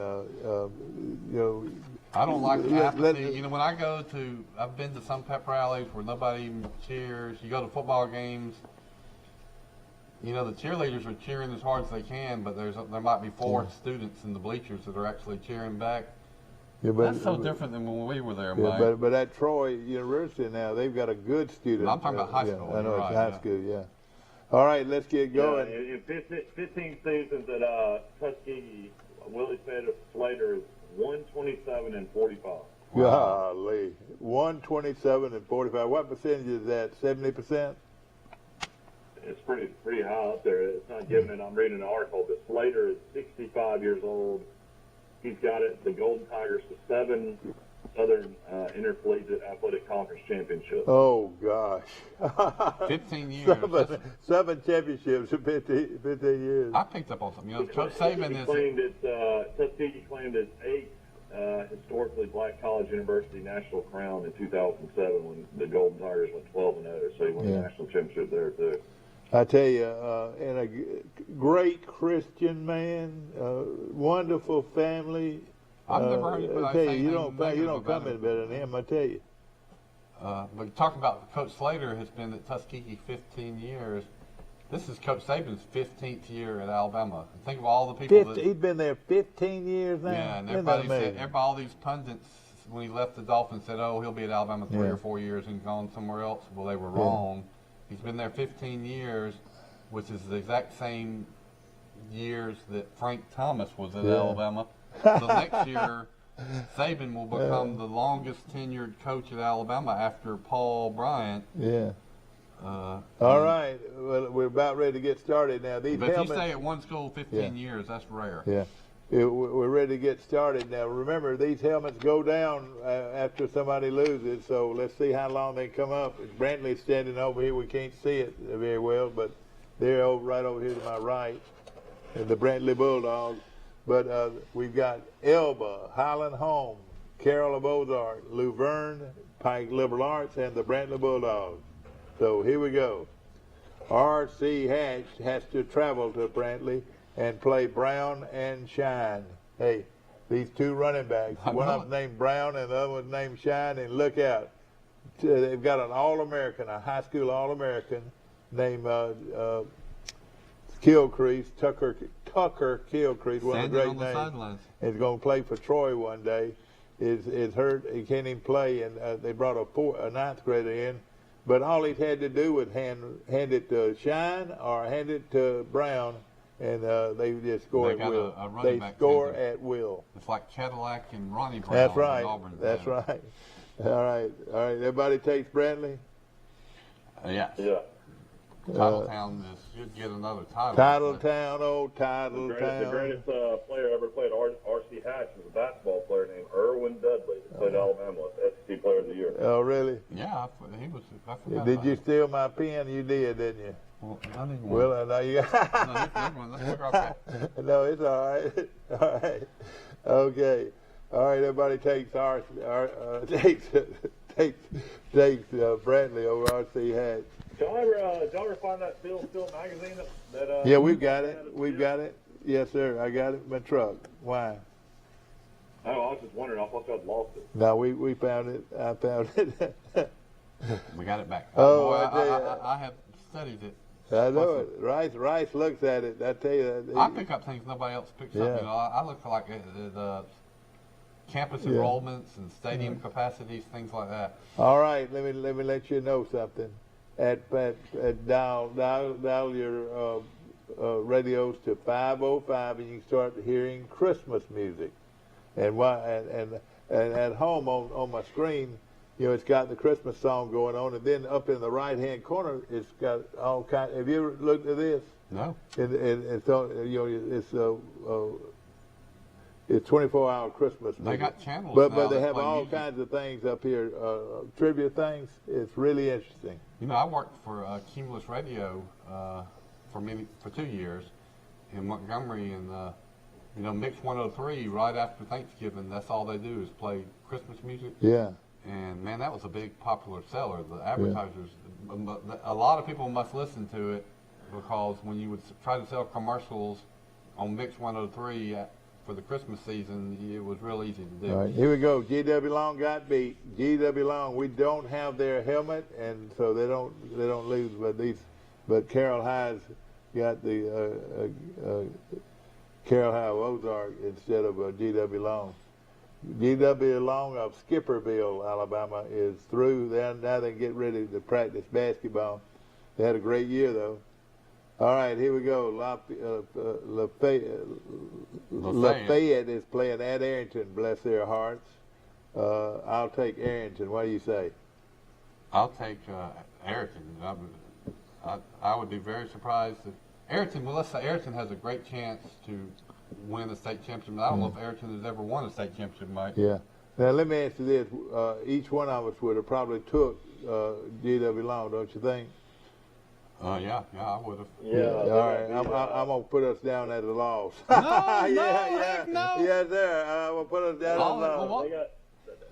I don't like apathy. When I've been to some pep rallies where nobody even cheers. You go to football games. The cheerleaders are cheering as hard as they can, but there might be 4 students in the bleachers that are actually cheering back. Yeah, that's so different than when we were there, Mike. But at Troy University now, they've got a good student. I'm talking about high school. I know it's high school, yeah. All right, let's get going. In 15 seasons at Tuskegee, Willie Slater is 127 and 45. Wow. Golly, 127 and 45. What percentage is that? 70%? It's pretty high up there. It's not given it. I'm reading an article, but Slater is 65 years old. He's got the Golden Tigers to 7 Southern Intercollegiate Athletic Conference championships. Oh, gosh. 15 years. 7 championships in 15 years. I picked up on something. Coach Saban Tuskegee claimed its 8th historically black college university national crown in 2007 when the Golden Tigers went 12-0. So he won the national championship there, too. I tell you, and a great Christian man, wonderful family. I've never heard I tell you, you don't come in better than him. I tell you. But talking about Coach Slater has been at Tuskegee 15 years. This is Coach Saban's 15th year at Alabama. Think of all the people he's been there 15 years now. Yeah, and everybody said, all these pundits when he left the Dolphins said, "Oh, he'll be at Alabama 3 or 4 years and gone somewhere else." Well, they were wrong. He's been there 15 years, which is the exact same years that Frank Thomas was at Alabama. So next year, Saban will become the longest tenured coach at Alabama after Paul Bryant. Yeah. All right. Well, we're about ready to get started now. But if you stay at one school 15 years, that's rare. Yeah. We're ready to get started now. Remember, these helmets go down after somebody loses, so let's see how long they come up. Brantley's standing over here. We can't see it very well, but they're right over here to my right, and the Brantley Bulldogs. But we've got Elba, Highland Home, Carroll of Ozark, Luverne, Pike Liberal Arts, and the Brantley Bulldogs. So here we go. R.C. Hatch has to travel to Brantley and play Brown and Shine. Hey, these 2 running backs, one of them named Brown and the other one named Shine, and look out. They've got an All-American, a high school All-American named Kilcrease, Tucker Kilcrease, one of the great names. Is going to play for Troy one day. Is hurt, he can't even play, and they brought a 9th grader in. But all he's had to do was hand it to Shine or hand it to Brown, and they just score at will. They score at will. It's like Cadillac and Ronnie Brown. That's right. Auburn. That's right. All right. Everybody takes Brantley? Yes. Yeah. Titletown should get another title. Titletown, old Titletown. The greatest player ever played R.C. Hatch was a basketball player named Irwin Dudley that played Alabama, SEC Player of the Year. Oh, really? Yeah, he was. I forgot Did you steal my pen? You did, didn't you? Well, I need one. Well, now you got. No, here's one. Let's look up that. No, it's all right. All right. Okay. All right. Everybody takes takes Brantley over R.C. Hatch. Did y'all ever find that Phil magazine? Yeah, we've got it. We've got it. Yes, sir. I got it in my truck. Why? Oh, I was just wondering. I thought y'all had lost it. No, we found it. I found it. We got it back. Oh, I have studied it. I know it. Rice looks at it. I tell you. I pick up things nobody else picks up. I look for like the campus enrollments and stadium capacities, things like that. All right. Let me let you know something. Dial your radios to 505, and you start hearing Christmas music. And at home on my screen, it's got the Christmas song going on, and then up in the right-hand corner, it's got all kind. Have you ever looked at this? No. And so it's 24-hour Christmas music. They got channels but now they that have play all music. kinds of things up here, trivia things. It's really interesting. I worked for Cumulus Radio for 2 years in Montgomery, and Mix 103 right after Thanksgiving. That's all they do is play Christmas music. Yeah. And man, that was a big popular seller. The advertisers, a lot of people must listen to it because when you would try to sell commercials on Mix 103 for the Christmas season, it was real easy to do. All right, here we go. G.W. Long got beat. G.W. Long, we don't have their helmet, and so they don't lose. But Carroll High's got the Carroll High of Ozark instead of G.W. Long. G.W. Long of Skipperville, Alabama, is through. Now they get ready to practice basketball. They had a great year, though. All right, here we go. Lafayette is playing at Arrington, bless their hearts. I'll take Arrington. What do you say? I'll take Arrington. I would be very surprised if Arrington, let's say Arrington has a great chance to win a state championship. I don't know if Arrington has ever won a state championship, Mike. Yeah. Now, let me ask you this. Each one of us would have probably took G.W. Long, don't you think? Yeah, I would have. Yeah. All right. I'm going to put us down at a loss. No, yeah. Yes, sir. I'm going to put us down at a loss.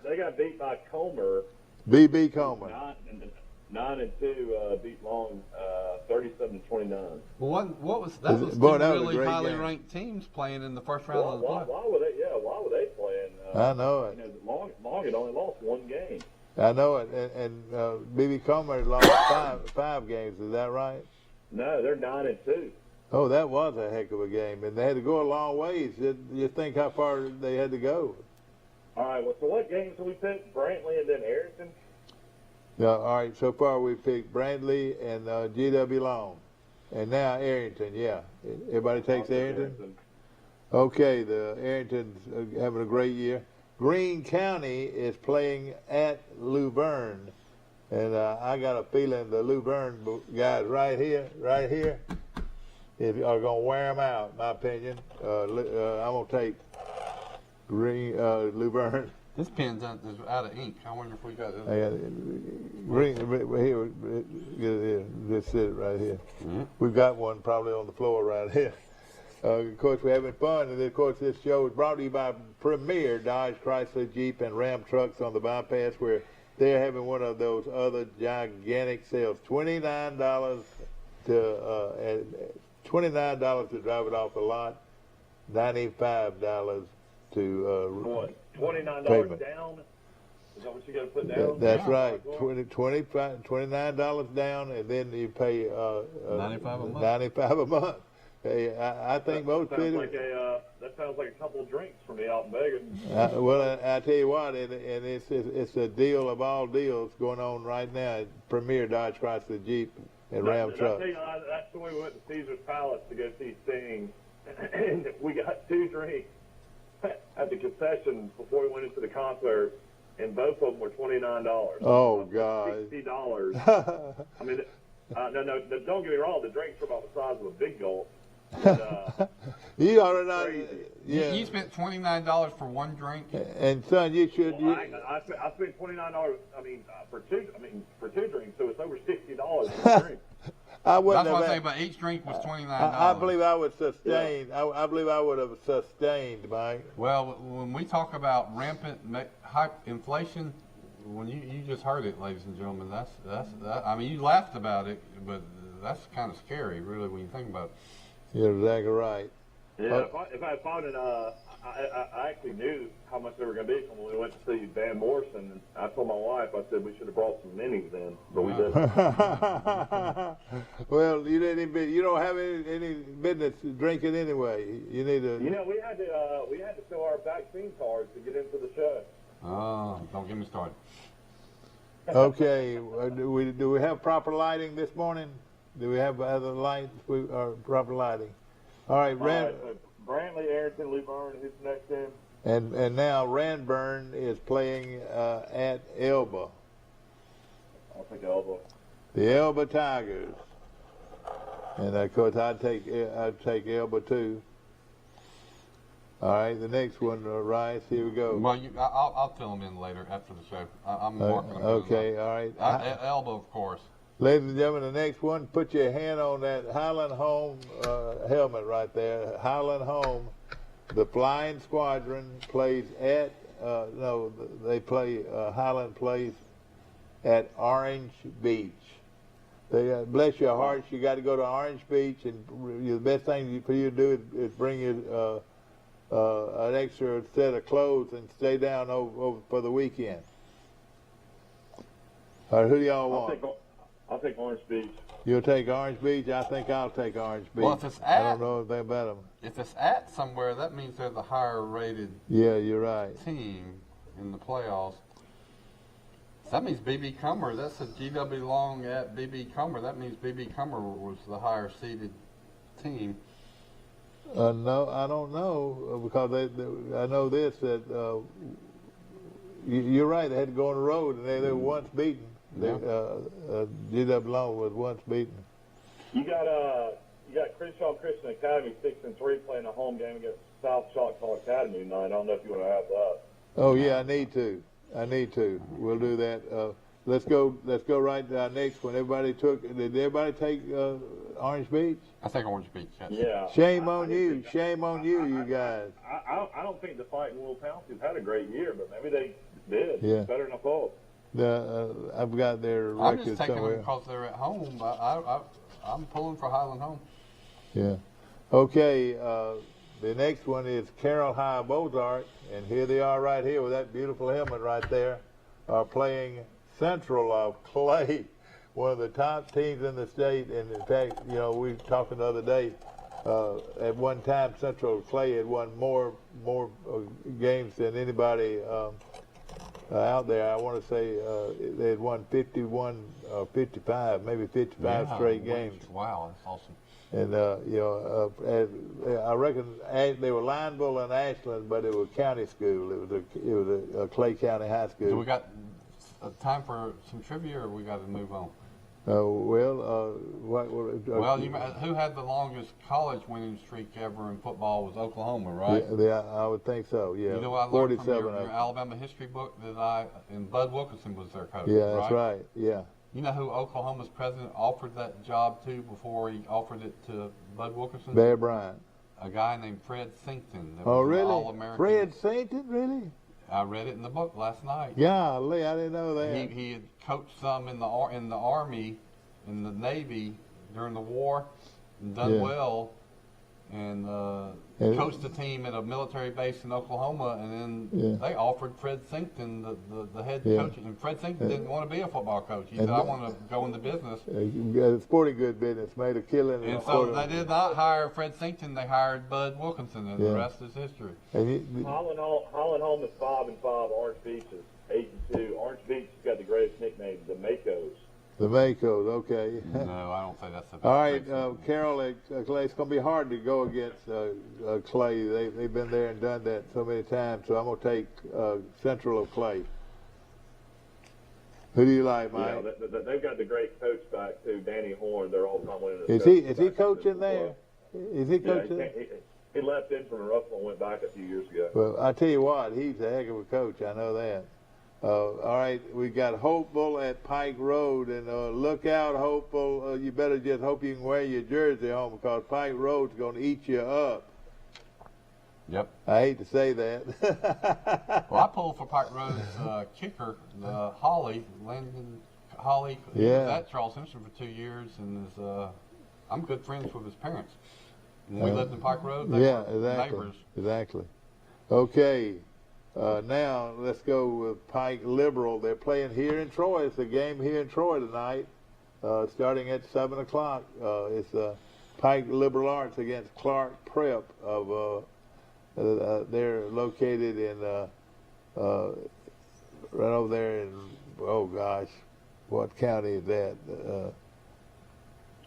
They got beat by Comer. B.B. Comer. 9-2 beat Long 37-29. Well, what was that? Was Boy, two that was a really great highly game. ranked teams playing in the first round of the playoffs. Why were they playing? I know it. Long had only lost one game. I know it. And B.B. Comer lost five games. Is that right? No, they're 9-2. Oh, that was a heck of a game. And they had to go a long ways. You think how far they had to go. All right, well, so what games did we pick? Brantley and then Arrington? All right, so far we picked Brantley and G.W. Long. And now Arrington, yeah. Everybody takes Arrington? Okay, the Arrington's having a great year. Greene County is playing at Luverne. And I got a feeling the Luverne guys right here, are going to wear them out, in my opinion. I'm going to take Luverne. This pen's is out of ink. I wonder if we got it. I got it. Green, here, just sit it right here. Mm-hmm. We've got one probably on the floor right here. Of course, we're having fun, and of course, this show is brought to you by Premier Dodge, Chrysler, Jeep, and Ram trucks on the bypass, where they're having one of those other gigantic sales. $29 to drive it off the lot, $95 to $29 payment. down? Is that what you got to put down? That's right. $29 down, and then you pay $95 a month. Hey, I think most cities. That sounds like a couple of drinks for me out in Vegas. Well, I tell you what, and it's a deal of all deals going on right now at Premier Dodge, Chrysler, Jeep, and Ram trucks. That's when we went to Caesar's Palace to go see Sting, and we got 2 drinks at the concession before we went into the concert, and both of them were $29. Oh, God. $60. I mean, no, don't get me wrong. The drinks were about the size of a big gulp. You ought to not. Yeah. You spent $29 for one drink. And son, you should. I spent $29. I mean, for two drinks, so it's over $60 for a drink. I wouldn't That's what I'm have. saying. But each drink was $29. I believe I would sustain. Yeah. I believe I would have sustained, Mike. Well, when we talk about rampant high inflation, when you just heard it, ladies and gentlemen, that's. I mean, you laughed about it, but that's kind of scary, really, when you think about it. You're exactly right. Yeah, if I had found it, I actually knew how much they were going to be when we went to see Van Morrison. And I told my wife, I said we should have brought some minis in, but we didn't. Well, you don't have any business drinking anyway. You need to. You know, we had to show our vaccine cards to get into the show. Oh, don't get me started. Okay, do we have proper lighting this morning? Do we have other lights? Proper lighting. All right, So Brantley, Arrington, Luverne, who's the next game? And now Ranburn is playing at Elba. I'll take Elba. The Elba Tigers. And of course I'd take Elba too. All right, the next one, Rice. Here we go. Well, I'll fill them in later after the show. I'm marking them. Okay, all right. Elba, of course. Ladies and gentlemen, the next one, put your hand on that Highland Home helmet right there. Highland Home, the Flying Squadron plays at, Highland plays at Orange Beach. They, bless your hearts, you got to go to Orange Beach, and the best thing for you to do is bring you an extra set of clothes and stay down over for the weekend. All right, who do y'all want? I'll take Orange Beach. You'll take Orange Beach? I think I'll take Orange Beach. Well, if it's I don't know anything about them. If it's at somewhere, that means they're the higher rated Yeah, you're right. team in the playoffs. So that means B.B. Cumber. That's a G.W. Long at B.B. Cumber. That means B.B. Cumber was the higher seeded team. No, I don't know because I know this that you're right. They had to go on the road and they were once beaten. G.W. Long was once beaten. You got Crenshaw Christian Academy 6-3 playing a home game against South Choctaw Academy tonight. I don't know if you want to have that. Oh yeah, I need to. We'll do that. Let's go right to our next one. Did everybody take Orange Beach? I think Orange Beach. Yes. Yeah. Shame on you, you guys. I don't think the Fighting Will Townsend's had a great year, but maybe they did. Yeah. Better than I thought. I've got their I'm record just taking somewhere. them because they're at home. I'm pulling for Highland Home. Yeah. Okay. The next one is Carroll High Bozark, and here they are right here with that beautiful helmet right there, playing Central of Clay, one of the top teams in the state. And in fact, we were talking the other day. At one time, Central of Clay had won more games than anybody out there. I want to say they had won 51 or 55, maybe 55 straight games. Wow, that's awesome. And I reckon they were Lineville and Ashland, but it was county school. It was a Clay County high school. Do we got time for some trivia, or we got to move on? Who had the longest college winning streak ever in football was Oklahoma, right? Yeah, I would think so. Yeah, You know, I learned from your Alabama history book and Bud Wilkinson was their coach. Yeah, that's right. Yeah. You know who Oklahoma's president offered that job to before he offered it to Bud Wilkinson? Bear Bryant. A guy named Fred Sinkton. Oh, really? All-American. Fred Sinkton, really? I read it in the book last night. Golly, I didn't know that. He had coached some in the Army, in the Navy during the war, and done well, and coached a team at a military base in Oklahoma, and then they offered Fred Sinkton the head coach, and Fred Sinkton didn't want to be a football coach. He said, I want to go into business. Sporting good business, made a killing. And so they did not hire Fred Sinkton, they hired Bud Wilkinson, and the rest is history. Holland Home is 5-5, Orange Beach is 8-2. Orange Beach has got the greatest nickname, the Makos. The Makos, okay. No, I don't think that's the best. All right, Carol, Clay, it's going to be hard to go against Clay. They've been there and done that so many times, so I'm going to take Central of Clay. Who do you like, Mike? Yeah, they've got the great coach back, too, Danny Horn. They're all time winning. Is he coaching there? Is he coaching there? He left in from Russell and went back a few years ago. Well, I tell you what, he's a heck of a coach. I know that. All right, we got Hopeful at Pike Road, and look out, Hopeful. You better just hope you can wear your jersey home because Pike Road's going to eat you up. Yep. I hate to say that. Well, I pulled for Pike Road's kicker, Landon Hawley. He was at Charles Simpson for 2 years, and I'm good friends with his parents. When we lived in Pike Road, they were neighbors. Exactly. Okay. Now, let's go with Pike Liberal. They're playing here in Troy. It's a game here in Troy tonight, starting at 7 o'clock. It's Pike Liberal Arts against Clark Prep. They're located in right over there in, oh gosh, what county is that?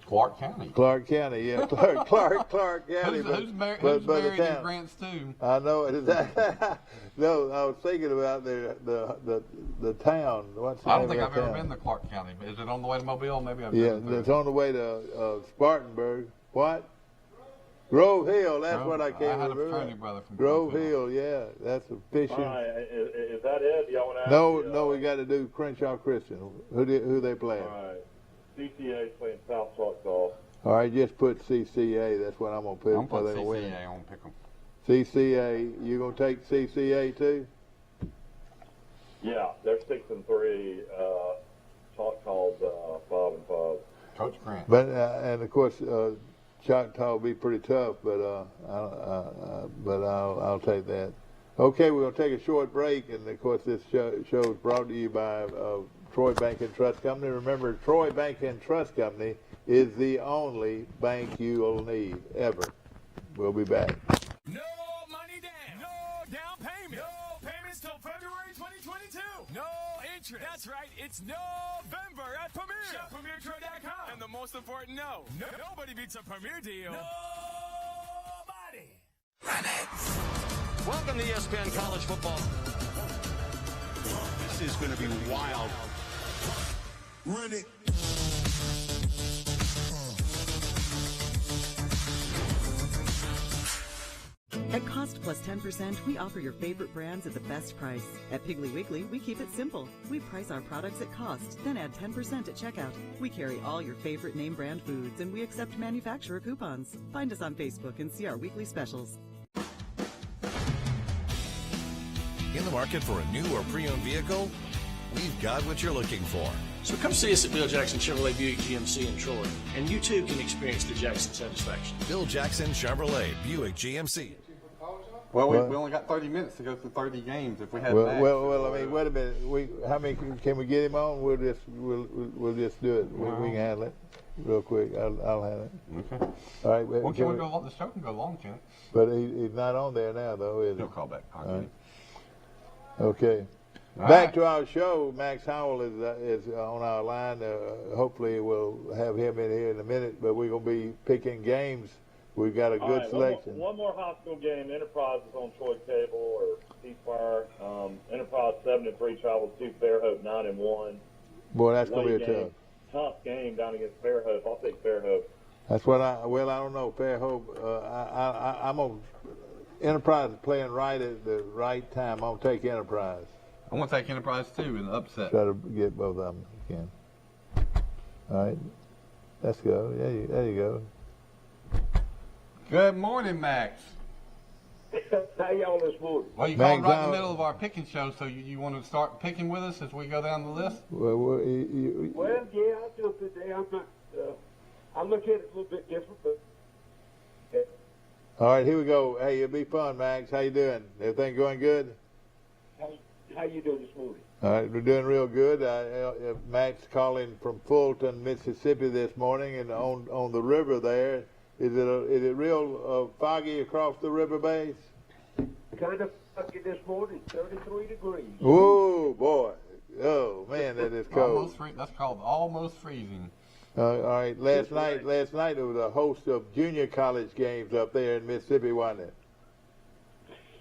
Clark County. Clark County, yeah. Clark County. Who's married in Grants too? I know it. No, I was thinking about the town. What's the I don't name think of I've that ever town? been to Clark County. Is it on the way to Mobile? Maybe I've Yeah, been there. it's on the way to Spartanburg. What? Grove Hill. That's what I can't I had remember. a fraternity brother from Grove Hill. Yeah, that's a fishing. All right, is that it? Y'all want to ask No, we got to do Crenshaw Christian. Who they playing? All right. CCA playing South Choctaw. All right, just put CCA. That's what I'm gonna put. I'm for putting they win. CCA. I'm gonna pick them. CCA. You gonna take CCA too? Yeah, they're 6-3. Choctaw's 5-5. Coach Grant. But and of course, Choctaw will be pretty tough. But I'll take that. Okay, we're gonna take a short break, and of course, this show is brought to you by Troy Bank and Trust Company. Remember, Troy Bank and Trust Company is the only bank you'll need ever. We'll be back. No money down. No down payment. No payments till February 2022. No interest. That's right. It's November at Premier. Shop PremierTroy.com. And the most important nobody beats a Premier deal. Nobody. Run it. Welcome to ESPN College Football. This is going to be wild. Run it. At Cost Plus 10%, we offer your favorite brands at the best price. At Piggly Wiggly, we keep it simple. We price our products at cost, then add 10% at checkout. We carry all your favorite name brand foods, and we accept manufacturer coupons. Find us on Facebook and see our weekly specials. In the market for a new or pre-owned vehicle? We've got what you're looking for. So come see us at Bill Jackson Chevrolet Buick GMC in Troy, and you too can experience the Jackson satisfaction. Bill Jackson Chevrolet Buick GMC. Well, we only got 30 minutes to go through 30 games. If we had well, I mean, wait a minute. How many can we get him on? We'll just do it. We can handle it real quick. I'll handle it. Okay. All right. Well, can we go long? The show can go long, can it? But he's not on there now, though, is he? He'll call back. All right. Okay. All Back right. to our show. Max Howell is on our line. Hopefully, we'll have him in here in a minute. But we're gonna be picking games. We've got a good selection. One more high school game. Enterprise is on Troy Cable or ceasefire. Enterprise 7-3 travels to Fairhope 9-1. Boy, that's gonna be a tough game down against Fairhope. I'll take Fairhope. That's what I don't know. Fairhope. I'm on Enterprise is playing right at the right time. I'm gonna take Enterprise. I'm going to take Enterprise too in the upset. Try to get both of them if you can. All right. Let's go. There you go. Good morning, Max. How y'all this morning? Well, you called right in the middle of our picking show, so you want to start picking with us as we go down the list? Well, yeah, I'll do it today. I'm looking at it a little bit different, but. Yeah. All right, here we go. Hey, it'll be fun, Max. How you doing? Everything going good? How you doing this morning? All right, we're doing real good. Max calling from Fulton, Mississippi this morning, and on the river there. Is it real foggy across the river base? Kind of foggy this morning, 33 degrees. Oh boy! Oh man, that is cold. That's called almost freezing. All right, last night there was a host of junior college games up there in Mississippi, wasn't it?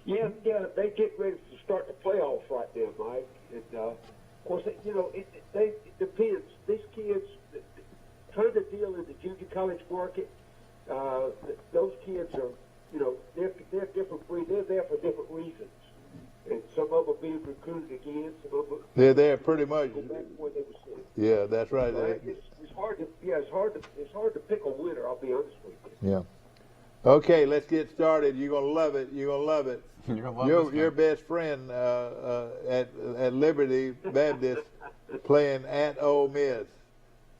Yeah, they get ready to start the playoffs right now, Mike. And of course, it depends. These kids trying to deal in the junior college market. Those kids are, they're different breed. They're there for different reasons, and some of them are being recruited again. Some of them they're there pretty much. Go back where they were sent. Yeah, that's right. It's hard to pick a winner. I'll be honest with you. Yeah. Okay, let's get started. You're gonna love it. You're gonna love it. Your best friend at Liberty Baptist playing at Ole Miss,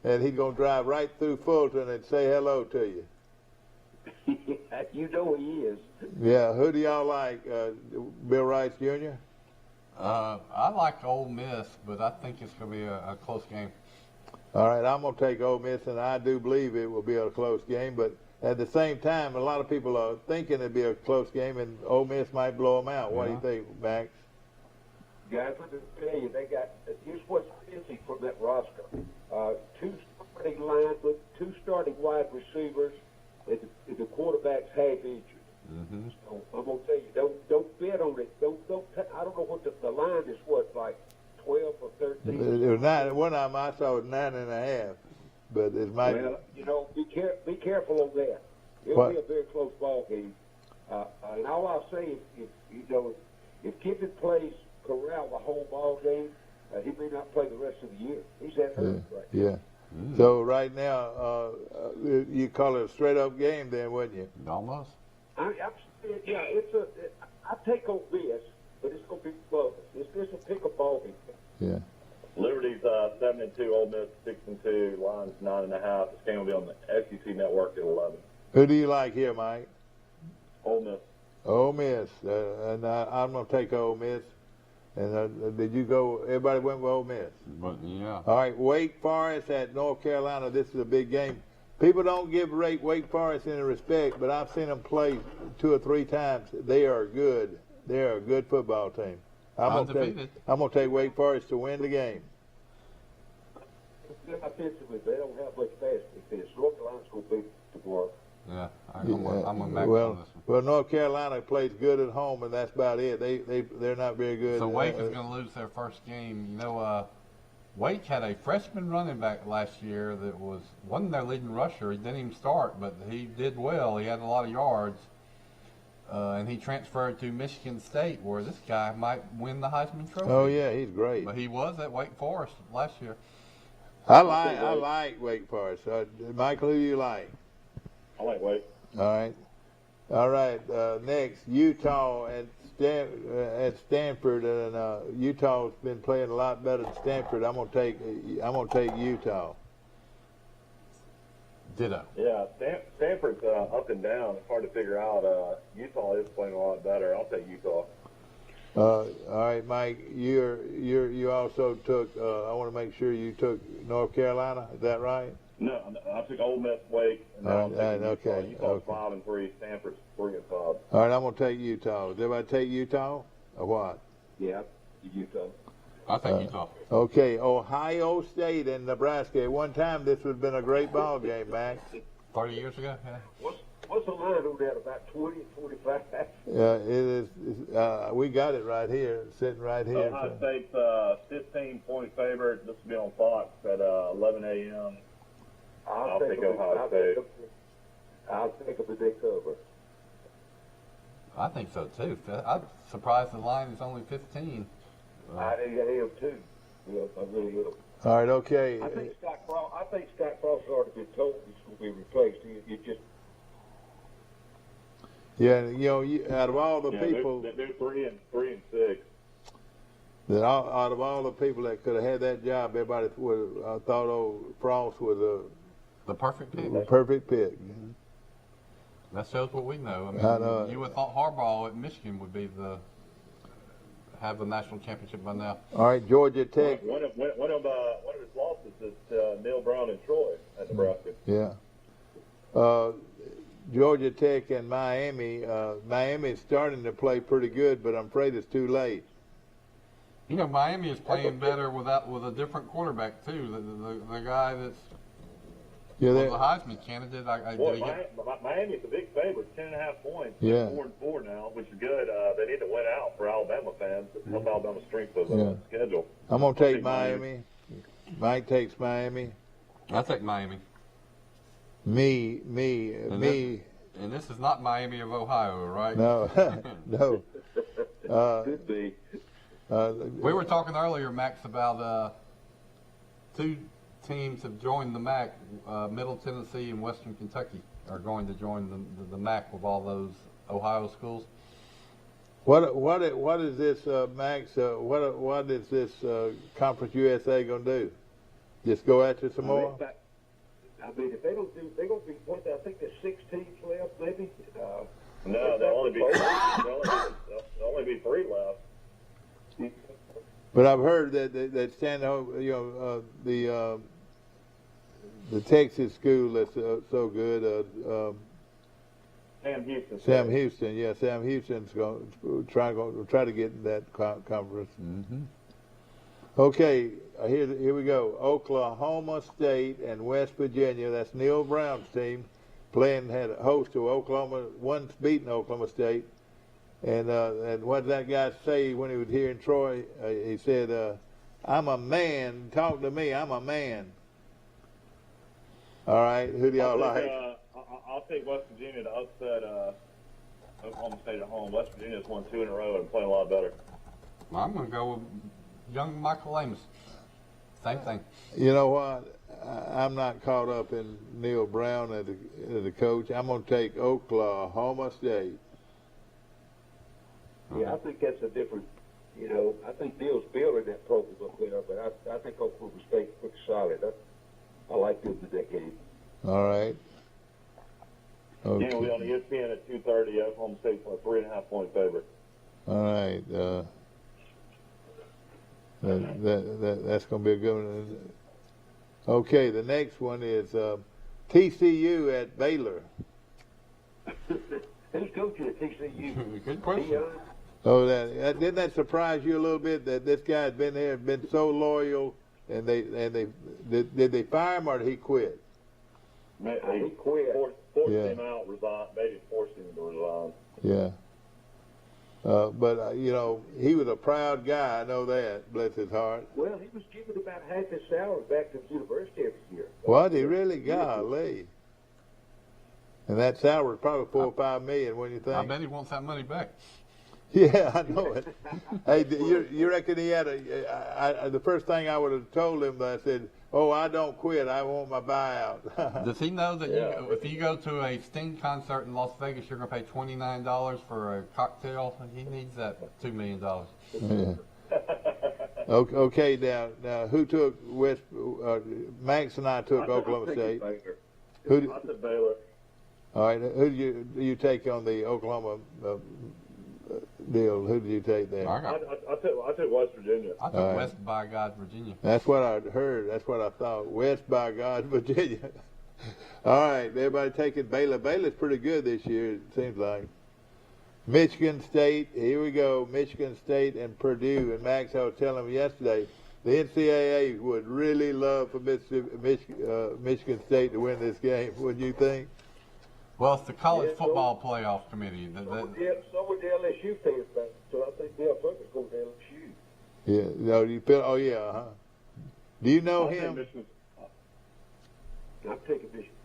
and he's gonna drive right through Fulton and say hello to you. You know he is. Yeah. Who do y'all like? Bill Rice Jr.? I like Ole Miss, but I think it's going to be a close game. All right, I'm going to take Ole Miss, and I do believe it will be a close game. But at the same time, a lot of people are thinking it'll be a close game, and Ole Miss might blow them out. What do you think, Max? Guys, let me tell you, here's what's missing from that roster. Two starting linemen, 2 starting wide receivers, and the quarterback's half injured. Mm-hmm. So I'm gonna tell you, don't bet on it. I don't know what the line is. What, like 12 or 13? It was 9. One of them I saw was 9.5, but it might. Well, you know, be careful on that. It'll What? be a very close ball game. And all I'll say is, if Kiffin plays Corral the whole ball game, he may not play the rest of the year. He's that hurt right now. Yeah. So right now, you call it a straight-up game, then, wouldn't you? Almost. I take Ole Miss, but it's going to be close. It's just a pick-up ball game. Yeah. Liberty's 7-2, Ole Miss 6-2, Lions 9.5. This game will be on the SEC Network at 11. Who do you like here, Mike? Ole Miss. Ole Miss, and I'm going to take Ole Miss. And did you go? Everybody went with Ole Miss. But yeah. All right, Wake Forest at North Carolina. This is a big game. People don't give Wake Forest any respect, but I've seen them play 2 or 3 times. They are good. They are a good football team. I'm gonna take Wake Forest to win the game. Offensively, they don't have much pass defense. North Carolina's going to beat tomorrow. Yeah, I'm going back on this one. Well, North Carolina plays good at home, and that's about it. They're not very good. So Wake is going to lose their first game. You know, Wake had a freshman running back last year that wasn't their leading rusher. He didn't even start, but he did well. He had a lot of yards, and he transferred to Michigan State, where this guy might win the Heisman Trophy. Oh yeah, he's great. But he was at Wake Forest last year. I like Wake Forest. Michael, who do you like? I like Wake. All right. Next, Utah at Stanford, and Utah's been playing a lot better than Stanford. I'm gonna take Utah. Ditto. Yeah, Stanford's up and down. It's hard to figure out. Utah is playing a lot better. I'll take Utah. All right, Mike. You also took. I want to make sure you took North Carolina. Is that right? No, I took Ole Miss, Wake, and now I'm taking okay. Utah's 5-3, Stanford's 3-5. All right, I'm gonna take Utah. Did everybody take Utah or what? Yeah, Utah. I think Utah. Okay, Ohio State and Nebraska. At one time, this would have been a great ball game, Max. 30 years ago. Yeah. What's the line on that? About 20, 25? It is. We got it right here, sitting right here. Ohio State's 15-point favorite. This will be on Fox at 11 a.m. I'll take Ohio State. I'll take them if they cover. I think so too. I'm surprised the line is only 15. I am too. Yeah, I really am. All right, okay. I think Scott Frost has already been told he's going to be replaced. You just. Yeah, out of all the people, they're 3 and 6. That out of all the people that could have had that job, everybody would thought old Frost was the perfect pick. The perfect pick. Mm-hmm. That shows what we know. I mean, you would have thought Harbaugh at Michigan would be have the national championship by now. All right, Georgia Tech. One of his losses is Neil Brown and Troy at Nebraska. Yeah. Georgia Tech and Miami. Miami's starting to play pretty good, but I'm afraid it's too late. You know, Miami is playing better with a different quarterback too. The guy that's the Heisman candidate. Miami's a big favorite, 10.5 points. Yeah. 4-4 now, which is good. They need to win out for Alabama fans. Help Alabama's strength of the schedule. I'm gonna take Miami. Mike takes Miami. I take Miami. Me. And this is not Miami of Ohio, right? No, no. Could be. We were talking earlier, Max, about 2 teams have joined the MAC. Middle Tennessee and Western Kentucky are going to join the MAC with all those Ohio schools. What is this, Max? What is this Conference USA going to do? Just go after some more? I mean, if they don't do, they're going to be. I think there's 6 teams left, maybe. No, there'll only be 3 left. But I've heard that the Texas school that's so good. Sam Houston. Sam Houston's going to try to get in that conference. Mm-hmm. Okay, here we go. Oklahoma State and West Virginia. That's Neil Brown's team. Had a host to Oklahoma, once beaten Oklahoma State. And what did that guy say when he was here in Troy? He said, I'm a man. Talk to me. I'm a man. All right. Who do y'all like? I'll take West Virginia to upset Oklahoma State at home. West Virginia's won 2 in a row and playing a lot better. I'm going to go with young Michael Amos. Same thing. You know what? I'm not caught up in Neil Brown as a coach. I'm going to take Oklahoma State. Yeah, I think that's a different, I think Neil's building that program up there, but I think Oklahoma State's pretty solid. I like them in that game. All right. Okay. Yeah, we'll be on ESPN at 2:30. Oklahoma State's a 3.5-point favorite. All right. That's going to be a good one. Okay, the next one is TCU at Baylor. Who's coaching at TCU? Good question. Oh, didn't that surprise you a little bit that this guy's been there, been so loyal, and did they fire him or did he quit? He quit. Forced him out, resigned. Maybe forced him to resign. Yeah. But he was a proud guy. I know that. Bless his heart. Well, he was giving about half his salary back to the university every year. Was he really? Golly. And that salary is probably $4 or $5 million. What do you think? I bet he wants that money back. Yeah, I know it. Hey, you reckon he had the first thing I would have told him, I said, "Oh, I don't quit. I want my buyout." Does he know that if you go to a Sting concert in Las Vegas, you're going to pay $29 for a cocktail? He needs that $2 million. Yeah. Okay, now who took West? Max and I took Oklahoma State. I took Baylor. All right, who do you take on the Oklahoma deal? Who did you take there? I took West Virginia. I took West by God, Virginia. That's what I heard. That's what I thought. West by God, Virginia. All right, everybody taking Baylor. Baylor's pretty good this year, it seems like. Michigan State, here we go. Michigan State and Purdue. And Max, I was telling him yesterday, the NCAA would really love for Michigan State to win this game. Wouldn't you think? Well, it's the college football playoff committee. So would the LSU fans, so I think Dale Tucker's going to LSU. Yeah, no, you feel? Oh yeah, huh? Do you know him? I'm taking Michigan.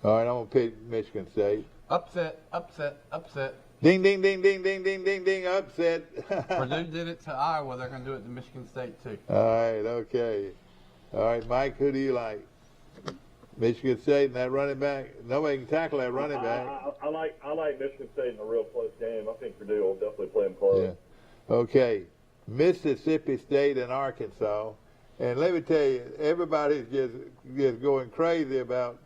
All right, I'm gonna pick Michigan State. Upset, upset, upset. Ding, ding, ding, ding, ding, ding, ding, ding. Upset. Purdue did it to Iowa. They're gonna do it to Michigan State too. All right, okay. All right, Mike, who do you like? Michigan State and that running back. Nobody can tackle that running back. I like Michigan State in a real close game. I think Purdue will definitely play them close. Yeah. Okay, Mississippi State and Arkansas. And let me tell you, everybody's just going crazy about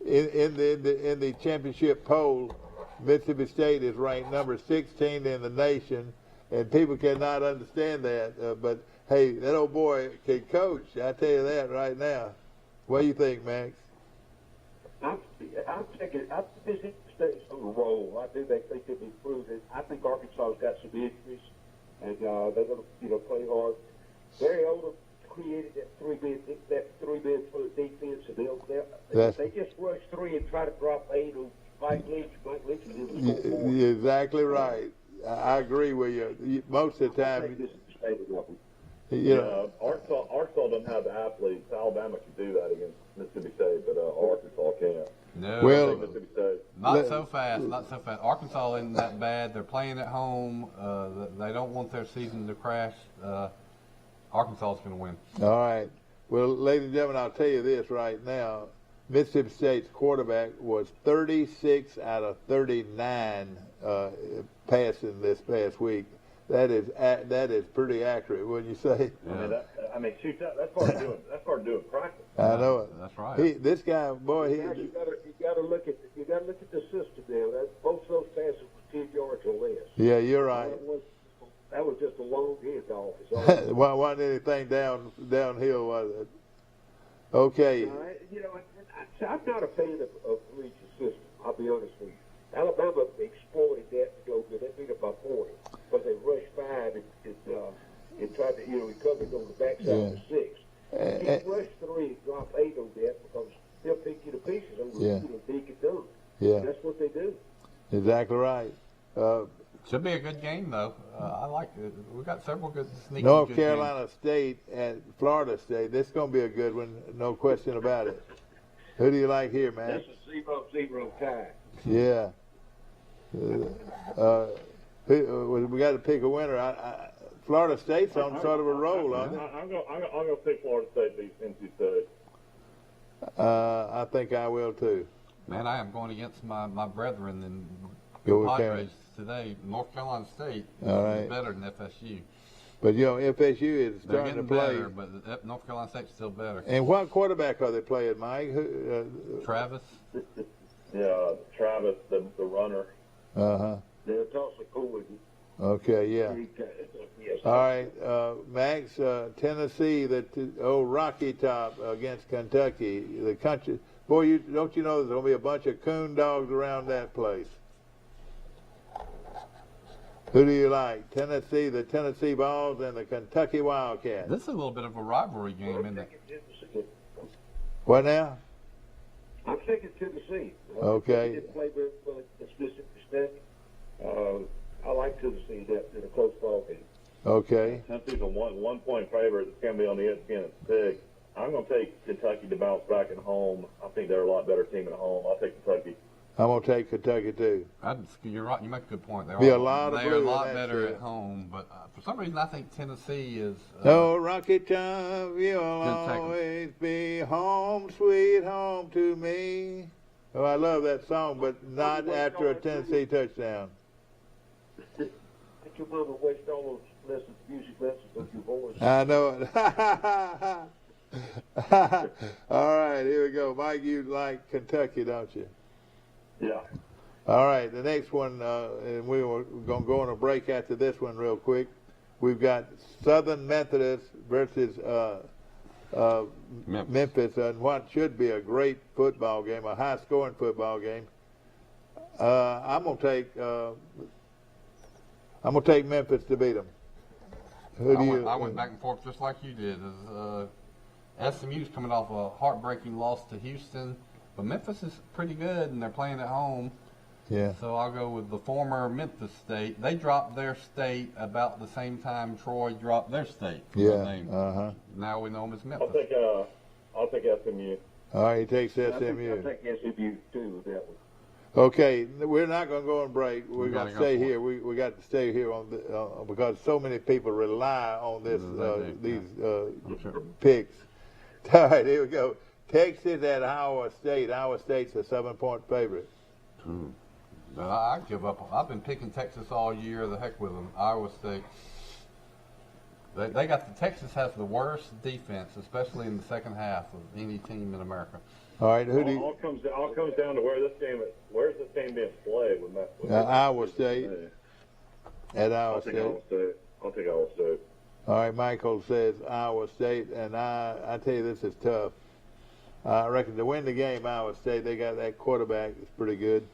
in the championship poll. Mississippi State is ranked number 16 in the nation, and people cannot understand that. But hey, that old boy can coach. I tell you that right now. What do you think, Max? I'm taking. Mississippi State's on a roll. I do. They think they've improved it. I think Arkansas's got some injuries, and they're going to play hard. Barry Odom created that three-man defense, and they just rush three and try to drop 8 on Mike Lynch. Mike Lynch is in the score. You're exactly right. I agree with you. Most of the time, Arkansas doesn't have the athletes. Alabama can do that against Mississippi State, but Arkansas can't. No, well, Mississippi State. Not so fast. Not so fast. Arkansas isn't that bad. They're playing at home. They don't want their season to crash. Arkansas is going to win. All right. Well, ladies and gentlemen, I'll tell you this right now. Mississippi State's quarterback was 36 out of 39 passing this past week. That is pretty accurate, wouldn't you say? Yeah. Shoot, that's part of doing practice. I know it. That's right. This guy, boy, you got to look at the system now. Both of those passes were 10 yards or less. Yeah, you're right. That was just a long handoff. Wasn't anything downhill, was it? Okay. I'm not a fan of Leach's system. I'll be honest with you. Alabama exploited that to go good. They beat it by 40 because they rushed 5 and tried to recover on the back out of 6. You rush 3 and drop 8 on that because they'll pick you to pieces on the field and dig it done. Yeah. That's what they do. Exactly right. Should be a good game, though. I like it. We got several good sneaky North good Carolina games. State at Florida State. This is going to be a good one, no question about it. Who do you like here, man? That's a 0-0 tie. Yeah. We got to pick a winner. Florida State's on sort of a roll, aren't they? I'm going to pick Florida State beats NC State. I think I will too. Man, I am going against my brethren and Go with Padres Carolina. today. North Carolina State All right. is better than FSU. But, you know, FSU is They're starting to getting play. better, but North Carolina State's still better. And what quarterback are they playing, Mike? Travis? Yeah, Travis, the runner. Uh-huh. They'll toss a cool. Okay, yeah. Yes. All right, Max, Tennessee, the old Rocky Top against Kentucky. The country, boy, don't you know there's going to be a bunch of coon dogs around that place? Who do you like? Tennessee, the Tennessee Vols, and the Kentucky Wildcats. This is a little bit of a rivalry game, isn't it? What now? I'm thinking Tennessee. Okay. They didn't play very well against Mississippi State. I like Tennessee in a close ball game. Okay. Tennessee's a one-point favorite. It's going to be on the ESPN at 6. I'm going to take Kentucky to bounce back at home. I think they're a lot better team at home. I'll take Kentucky. I'm going to take Kentucky, too. You're right. You make a good point. Be a lot of they're blue a in lot that better shit. at home, but for some reason I think Tennessee is. Oh, Rocky Top, you'll Kentucky. always be home, sweet home to me. Oh, I love that song, but not after a Tennessee touchdown. Did your mama waste all those music lessons of your voice? I know it. All right, here we go. Mike, you like Kentucky, don't you? Yeah. All right, the next one, and we were going to go on a break after this one real quick. We've got Southern Methodist versus Memphis, and what should be a great football game, a high-scoring football game. I'm going to take Memphis to beat them. I went back and forth just like you did. SMU's coming off a heartbreaking loss to Houston, but Memphis is pretty good, and they're playing at home. Yeah. So I'll go with the former Memphis State. They dropped their state about the same time Troy dropped their state. Yeah. Uh-huh. Now we know them as Memphis. I'll take SMU. All right, he takes SMU. I think SMU too with that one. Okay, we're not going to go on break. We're going to go stay for here. We got to stay here on because so many people rely on this these picks. All right, here we go. Texas at Iowa State. Iowa State's a 7-point favorite. I give up. I've been picking Texas all year. The heck with them. Iowa State. They got Texas has the worst defense, especially in the second half of any team in America. All right, all comes down to where's this game being played with Iowa State. At Iowa State. I'll take Iowa State. All right, Michael says Iowa State, and I tell you this is tough. I reckon to win the game, Iowa State, they got that quarterback that's pretty good.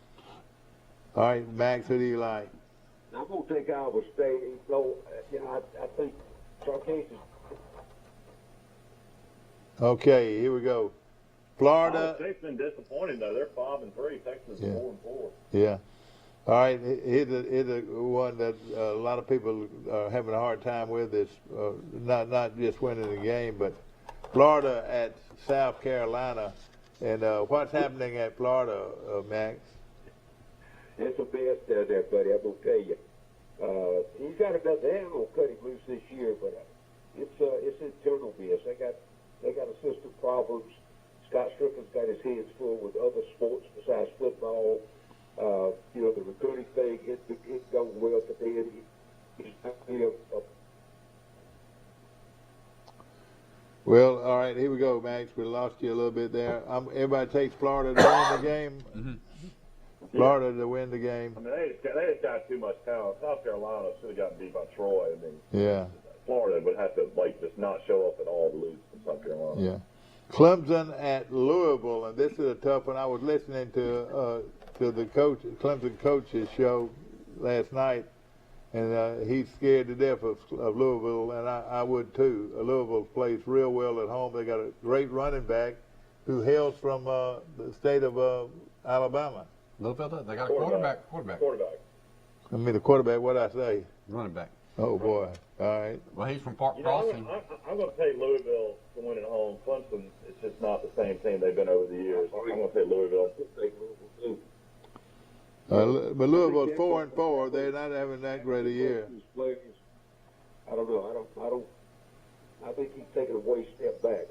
All right, Max, who do you like? I'm going to take Iowa State. So, I think Sarkisian. Okay, here we go. Florida. Iowa State's been disappointing though. They're 5-3. Texas is 4-4. Yeah. All right, here's a one that a lot of people are having a hard time with. Is not just winning the game, but Florida at South Carolina. And what's happening at Florida, Max? It's a mess down there, buddy. I'm going to tell you. He's got another. They ain't going to cut him loose this year, but it's internal mess. They got assistant problems. Scott Strickland's got his hands full with other sports besides football. The recruiting thing isn't going well for Dan. Well, all right, here we go, Max. We lost you a little bit there. Everybody takes Florida to win the game. Mm-hmm. Florida to win the game. I mean, they just got too much talent. South Carolina should have gotten beat by Troy. I mean, Yeah. Florida would have to just not show up at all to lose to South Carolina. Yeah. Clemson at Louisville, and this is a tough one. I was listening to the Clemson coach's show last night, and he's scared to death of Louisville, and I would too. Louisville plays real well at home. They got a great running back who hails from the state of Alabama. Louisville, they got a quarterback. I mean, the quarterback. What I say? Running back. Oh boy! All right. Well, he's from Park I'm Crossing. going to take Louisville to win at home. Clemson, it's just not the same team they've been over the years. I'm going to take Louisville. But Louisville's 4-4. They're not having that great a year. I don't know. I think he's taking a way step back.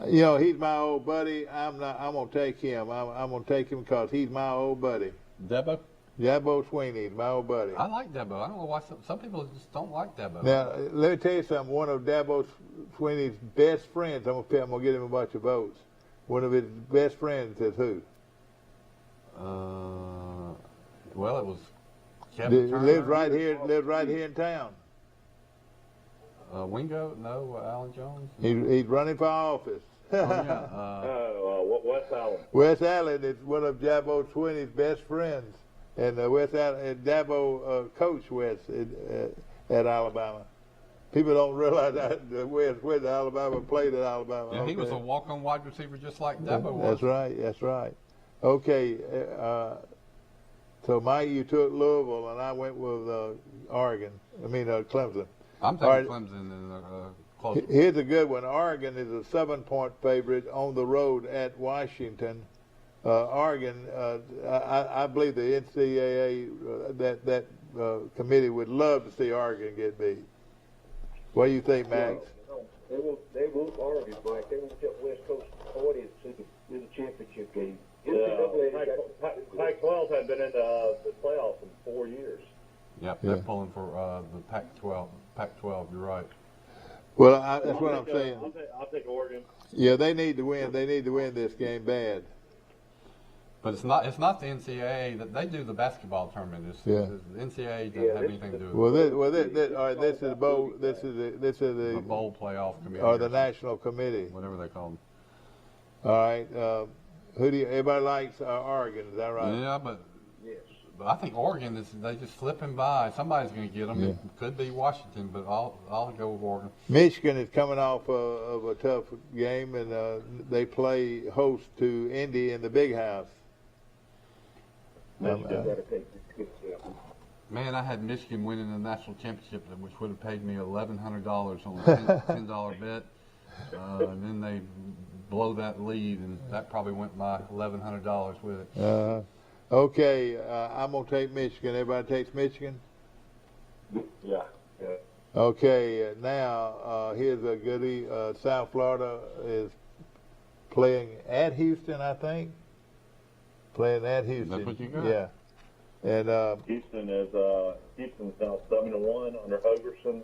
You know, he's my old buddy. I'm gonna take him. I'm gonna take him because he's my old buddy. Dabo? Dabo Sweeney's my old buddy. I like Dabo. I don't know why some people just don't like Dabo. Now, let me tell you something. One of Dabo Sweeney's best friends, I'm gonna get him a bunch of votes. One of his best friends is who? Well, it was Kevin Turner. Lives right here in town. Wingo? No, Alan Jones? He's running for office. Wes Allen. Wes Allen is one of Dabo Sweeney's best friends, and Wes Allen and Dabo coached Wes at Alabama. People don't realize that Wes went to Alabama and played at Alabama. Yeah, he was a walk-on wide receiver just like Dabo was. That's right. Okay, so Mike, you took Louisville, and I went with Clemson. I'm taking Clemson in close. Here's a good one. Oregon is a 7-point favorite on the road at Washington. Oregon, I believe the NCAA, that committee would love to see Oregon get beat. What do you think, Max? They won't Oregon, Mike. They won't get West Coast audience in the championship game. Pac-12 had been in the playoffs in 4 years. Yep, they're pulling for the Pac-12. Pac-12, you're right. Well, that's what I'm saying. I'll take Oregon. Yeah, they need to win. They need to win this game bad. But it's not the NCAA that they do the basketball tournament. The NCAA doesn't have anything to do with it. All right, this is the bowl. This is the bowl playoff committee or the national committee, whatever they call them. All right, everybody likes Oregon? Is that right? Yeah, but I think Oregon they just slipping by. Somebody's going to get them. Yeah. It could be Washington, but I'll go with Oregon. Michigan is coming off of a tough game, and they play host to Indy in the Big House. Man, I had Michigan winning the national championship, which would have paid me $1,100 on a $10 bet. And then they blow that lead, and that probably went my $1,100 with it. Okay, I'm going to take Michigan. Everybody takes Michigan? Yeah. Okay, now here's a goodie. South Florida is playing at Houston, I think. Playing at Houston. That's what you got. Yeah. And Houston's now 7-1 under Hogerson.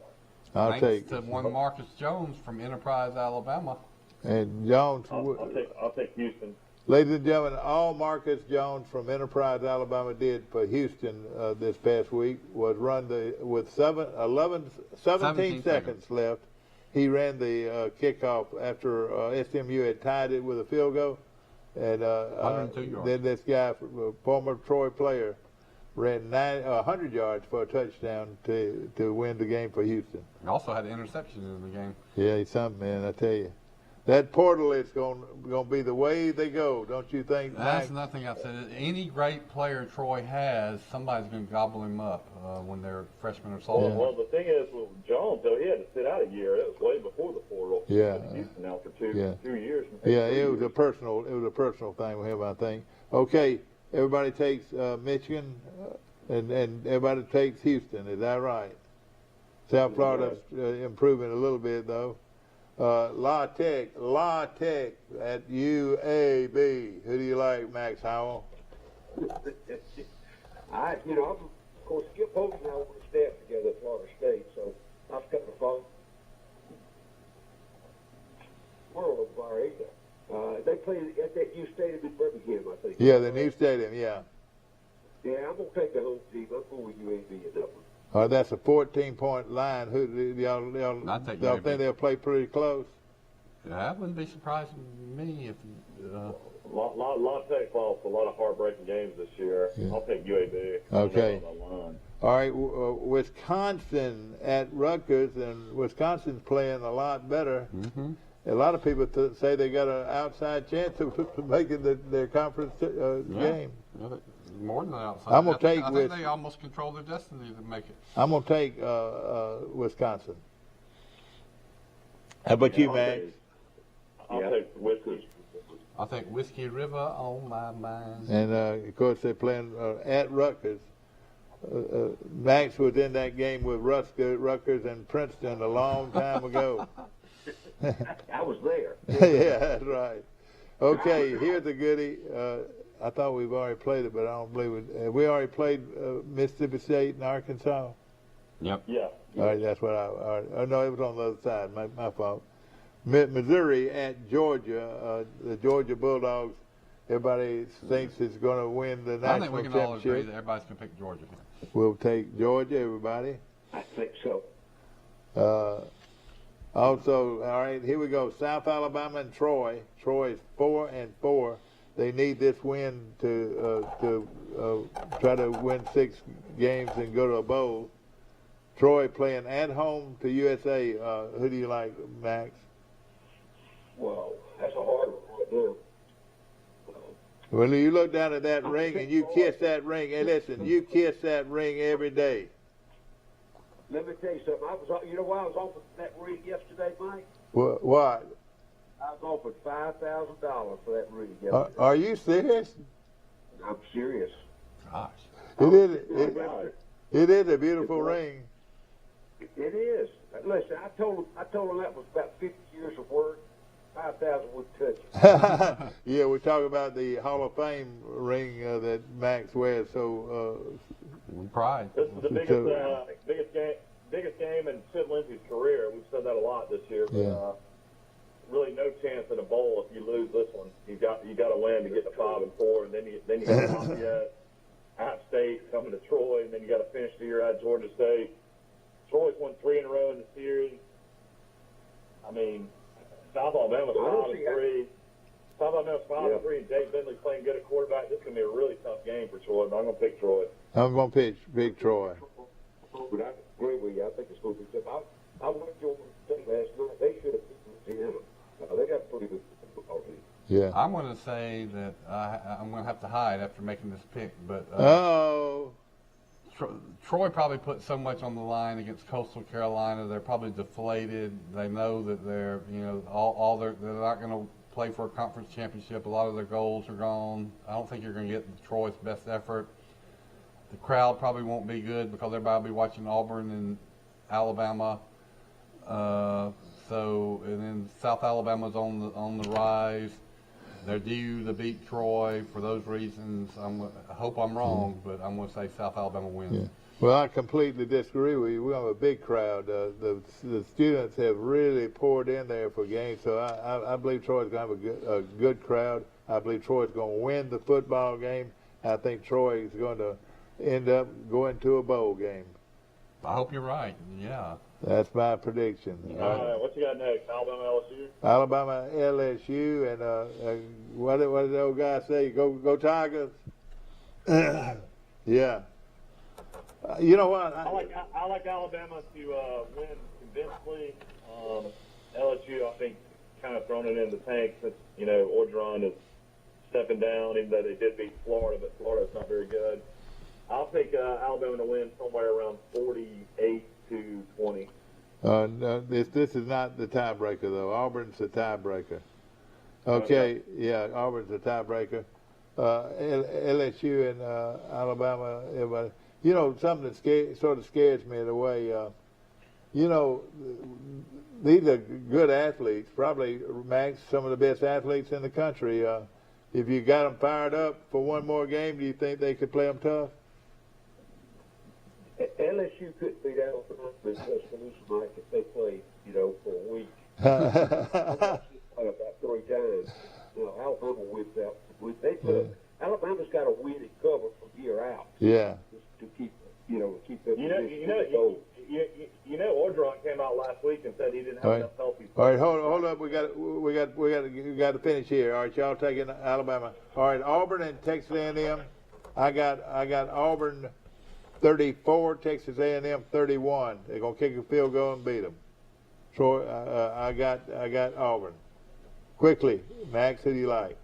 Thanks to one Marcus Jones from Enterprise, Alabama. And Jones. I'll take Houston. Ladies and gentlemen, all Marcus Jones from Enterprise, Alabama did for Houston this past week was run with 17 seconds left. He ran the kickoff after SMU had tied it with a field goal. And 102 yards. Then this guy, former Troy player, ran 100 yards for a touchdown to win the game for Houston. He also had an interception in the game. Yeah, he's something, man, I tell you. That portal is going to be the way they go, don't you think? That's nothing I said. Any great player Troy has, somebody's going to gobble him up when they're freshmen or sophomore. Well, the thing is with Jones, though, he had to sit out a year. That was way before the portal. Yeah. Houston now for two years. Yeah, it was a personal thing with him, I think. Okay, everybody takes Michigan, and everybody takes Houston. Is that right? South Florida's improving a little bit, though. La Tech at UAB. Who do you like, Max Howell? I'm, of course, Skip Hogan and I were staff together at Florida State, so I've got the phone. World of our area. They play at that new stadium in Birmingham, I think. Yeah, the new stadium, yeah. Yeah, I'm going to take the home team. I'm going with UAB in that one. That's a 14-point line. Who y'all think they'll play pretty close? That wouldn't be surprising to me if. La Tech lost a lot of heartbreaking games this year. Yeah. I'll take UAB. Okay. All right, Wisconsin at Rutgers, and Wisconsin's playing a lot better. Mm-hmm. A lot of people say they got an outside chance of making their conference game. More than an outside. I'm gonna I think they almost control their destiny to make it. I'm gonna take Wisconsin. How about you, Max? I'll take Wisconsin. I think Whiskey River on my mind. And of course they're playing at Rutgers. Max was in that game with Rutgers and Princeton a long time ago. I was there. Yeah, that's right. Okay, here's a goodie. I thought we've already played it, but I don't believe it. We already played Mississippi State and Arkansas. Yep. Yeah. All right, that's what oh, no, it was on the other side. My fault. Missouri at Georgia. The Georgia Bulldogs. Everybody thinks it's going to win the national championship. I think we can all agree that everybody's going to pick Georgia. We'll take Georgia, everybody. I think so. Also, all right, here we go. South Alabama and Troy. Troy is 4-4. They need this win to try to win 6 games and go to a bowl. Troy playing at home to USA. Who do you like, Max? Well, that's a hard one right now. Well, you look down at that ring and you kiss that ring. Hey, listen, you kiss that ring every day. Let me tell you something. You know why I was offered that ring yesterday, Mike? What? I was offered $5,000 for that ring yesterday. Are you serious? I'm serious. Gosh. It is a beautiful ring. It is. Listen, I told him that was about 50 years of work. 5,000 would touch it. Yeah, we're talking about the Hall of Fame ring that Max wears. So, pride. This is the biggest game in Sid Lindsey's career. We've said that a lot this year. But, yeah. Really, no chance in a bowl if you lose this one. You got to win to get to 5-4, and then you got Lafayette, App State coming to Troy, and then you got to finish the year at Georgia State. Troy's won 3 in a row in the series. I mean, South Alabama's 5-3. South Alabama's 5-3, and Jake Bentley's playing good at quarterback. This is going to be a really tough game for Troy, but I'm going to pick Troy. I'm going to pick Troy. But I agree with you. I think it's going to be tough. I went to Georgia State last night. They should have beaten Louisiana. They got a pretty good football team. Yeah. I'm going to say that I'm going to have to hide after making this pick, but Troy probably put so much on the line against Coastal Carolina. They're probably deflated. They know that they're they're not going to play for a conference championship. A lot of their goals are gone. I don't think you're going to get Troy's best effort. The crowd probably won't be good because everybody will be watching Auburn and Alabama. And then South Alabama's on the rise. They're due to beat Troy for those reasons. I hope I'm wrong, but I'm going to say South Alabama wins. Yeah. Well, I completely disagree with you. We have a big crowd. The students have really poured in there for games, so I believe Troy's going to have a good crowd. I believe Troy's going to win the football game. I think Troy is going to end up going to a bowl game. I hope you're right. Yeah. That's my prediction. What you got next? Alabama, LSU? Alabama, LSU, and what did the old guy say? Go Tigers! Yeah. You know what? I like Alabama to win convincingly. LSU, I think, kind of thrown it in the tank since, Orgeron is stepping down, even though they did beat Florida, but Florida's not very good. I'll pick Alabama to win somewhere around 48-20. This is not the tiebreaker, though. Auburn's the tiebreaker. Okay, yeah, Auburn's the tiebreaker. LSU and Alabama, everybody. Something that sort of scares me in a way. These are good athletes, probably, Max, some of the best athletes in the country. If you got them fired up for one more game, do you think they could play them tough? LSU couldn't beat Alabama if they played, for a week. About 3 times. Alabama wins out. Alabama's got to win and cover from here out. Yeah. To keep, keep them. Orgeron came out last week and said he didn't have enough healthy. All right, hold up. We got to finish here. All right, y'all taking Alabama. All right, Auburn and Texas A&M. I got Auburn 34, Texas A&M 31. They're gonna kick a field goal and beat them. Troy, I got Auburn. Quickly, Max, who do you like?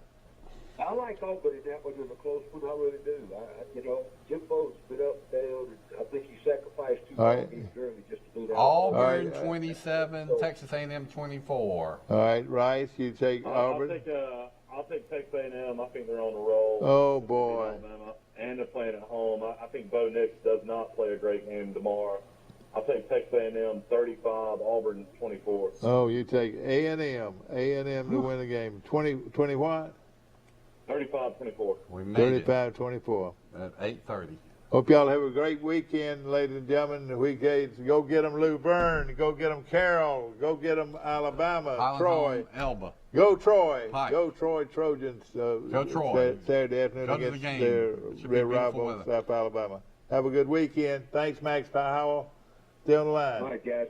I like Auburn in that one in a close one. I really do. Jimbo's been up and down, and I think he sacrificed two games early just to do that. Auburn 27, Texas A&M 24. All right, Rice, you take Auburn. I'll take Texas A&M. I think they're on the roll. Oh boy! Alabama, and they're playing at home. I think Bo Nix does not play a great game tomorrow. I'll take Texas A&M 35, Auburn 24. Oh, you take A&M to win the game. 20 what? 35-24. We made 35-24. At 8:30. Hope y'all have a great weekend, ladies and gentlemen. The weekends, go get them Louisville, go get them Carroll, go get them Alabama, Highland Troy, Home, Elba. Go Troy, Pike. Go Troy Trojans. Go Troy. Saturday afternoon Go to against the game. their rival South Alabama. Have a good weekend. Thanks, Max Powell. Stay on the line. All right, guys.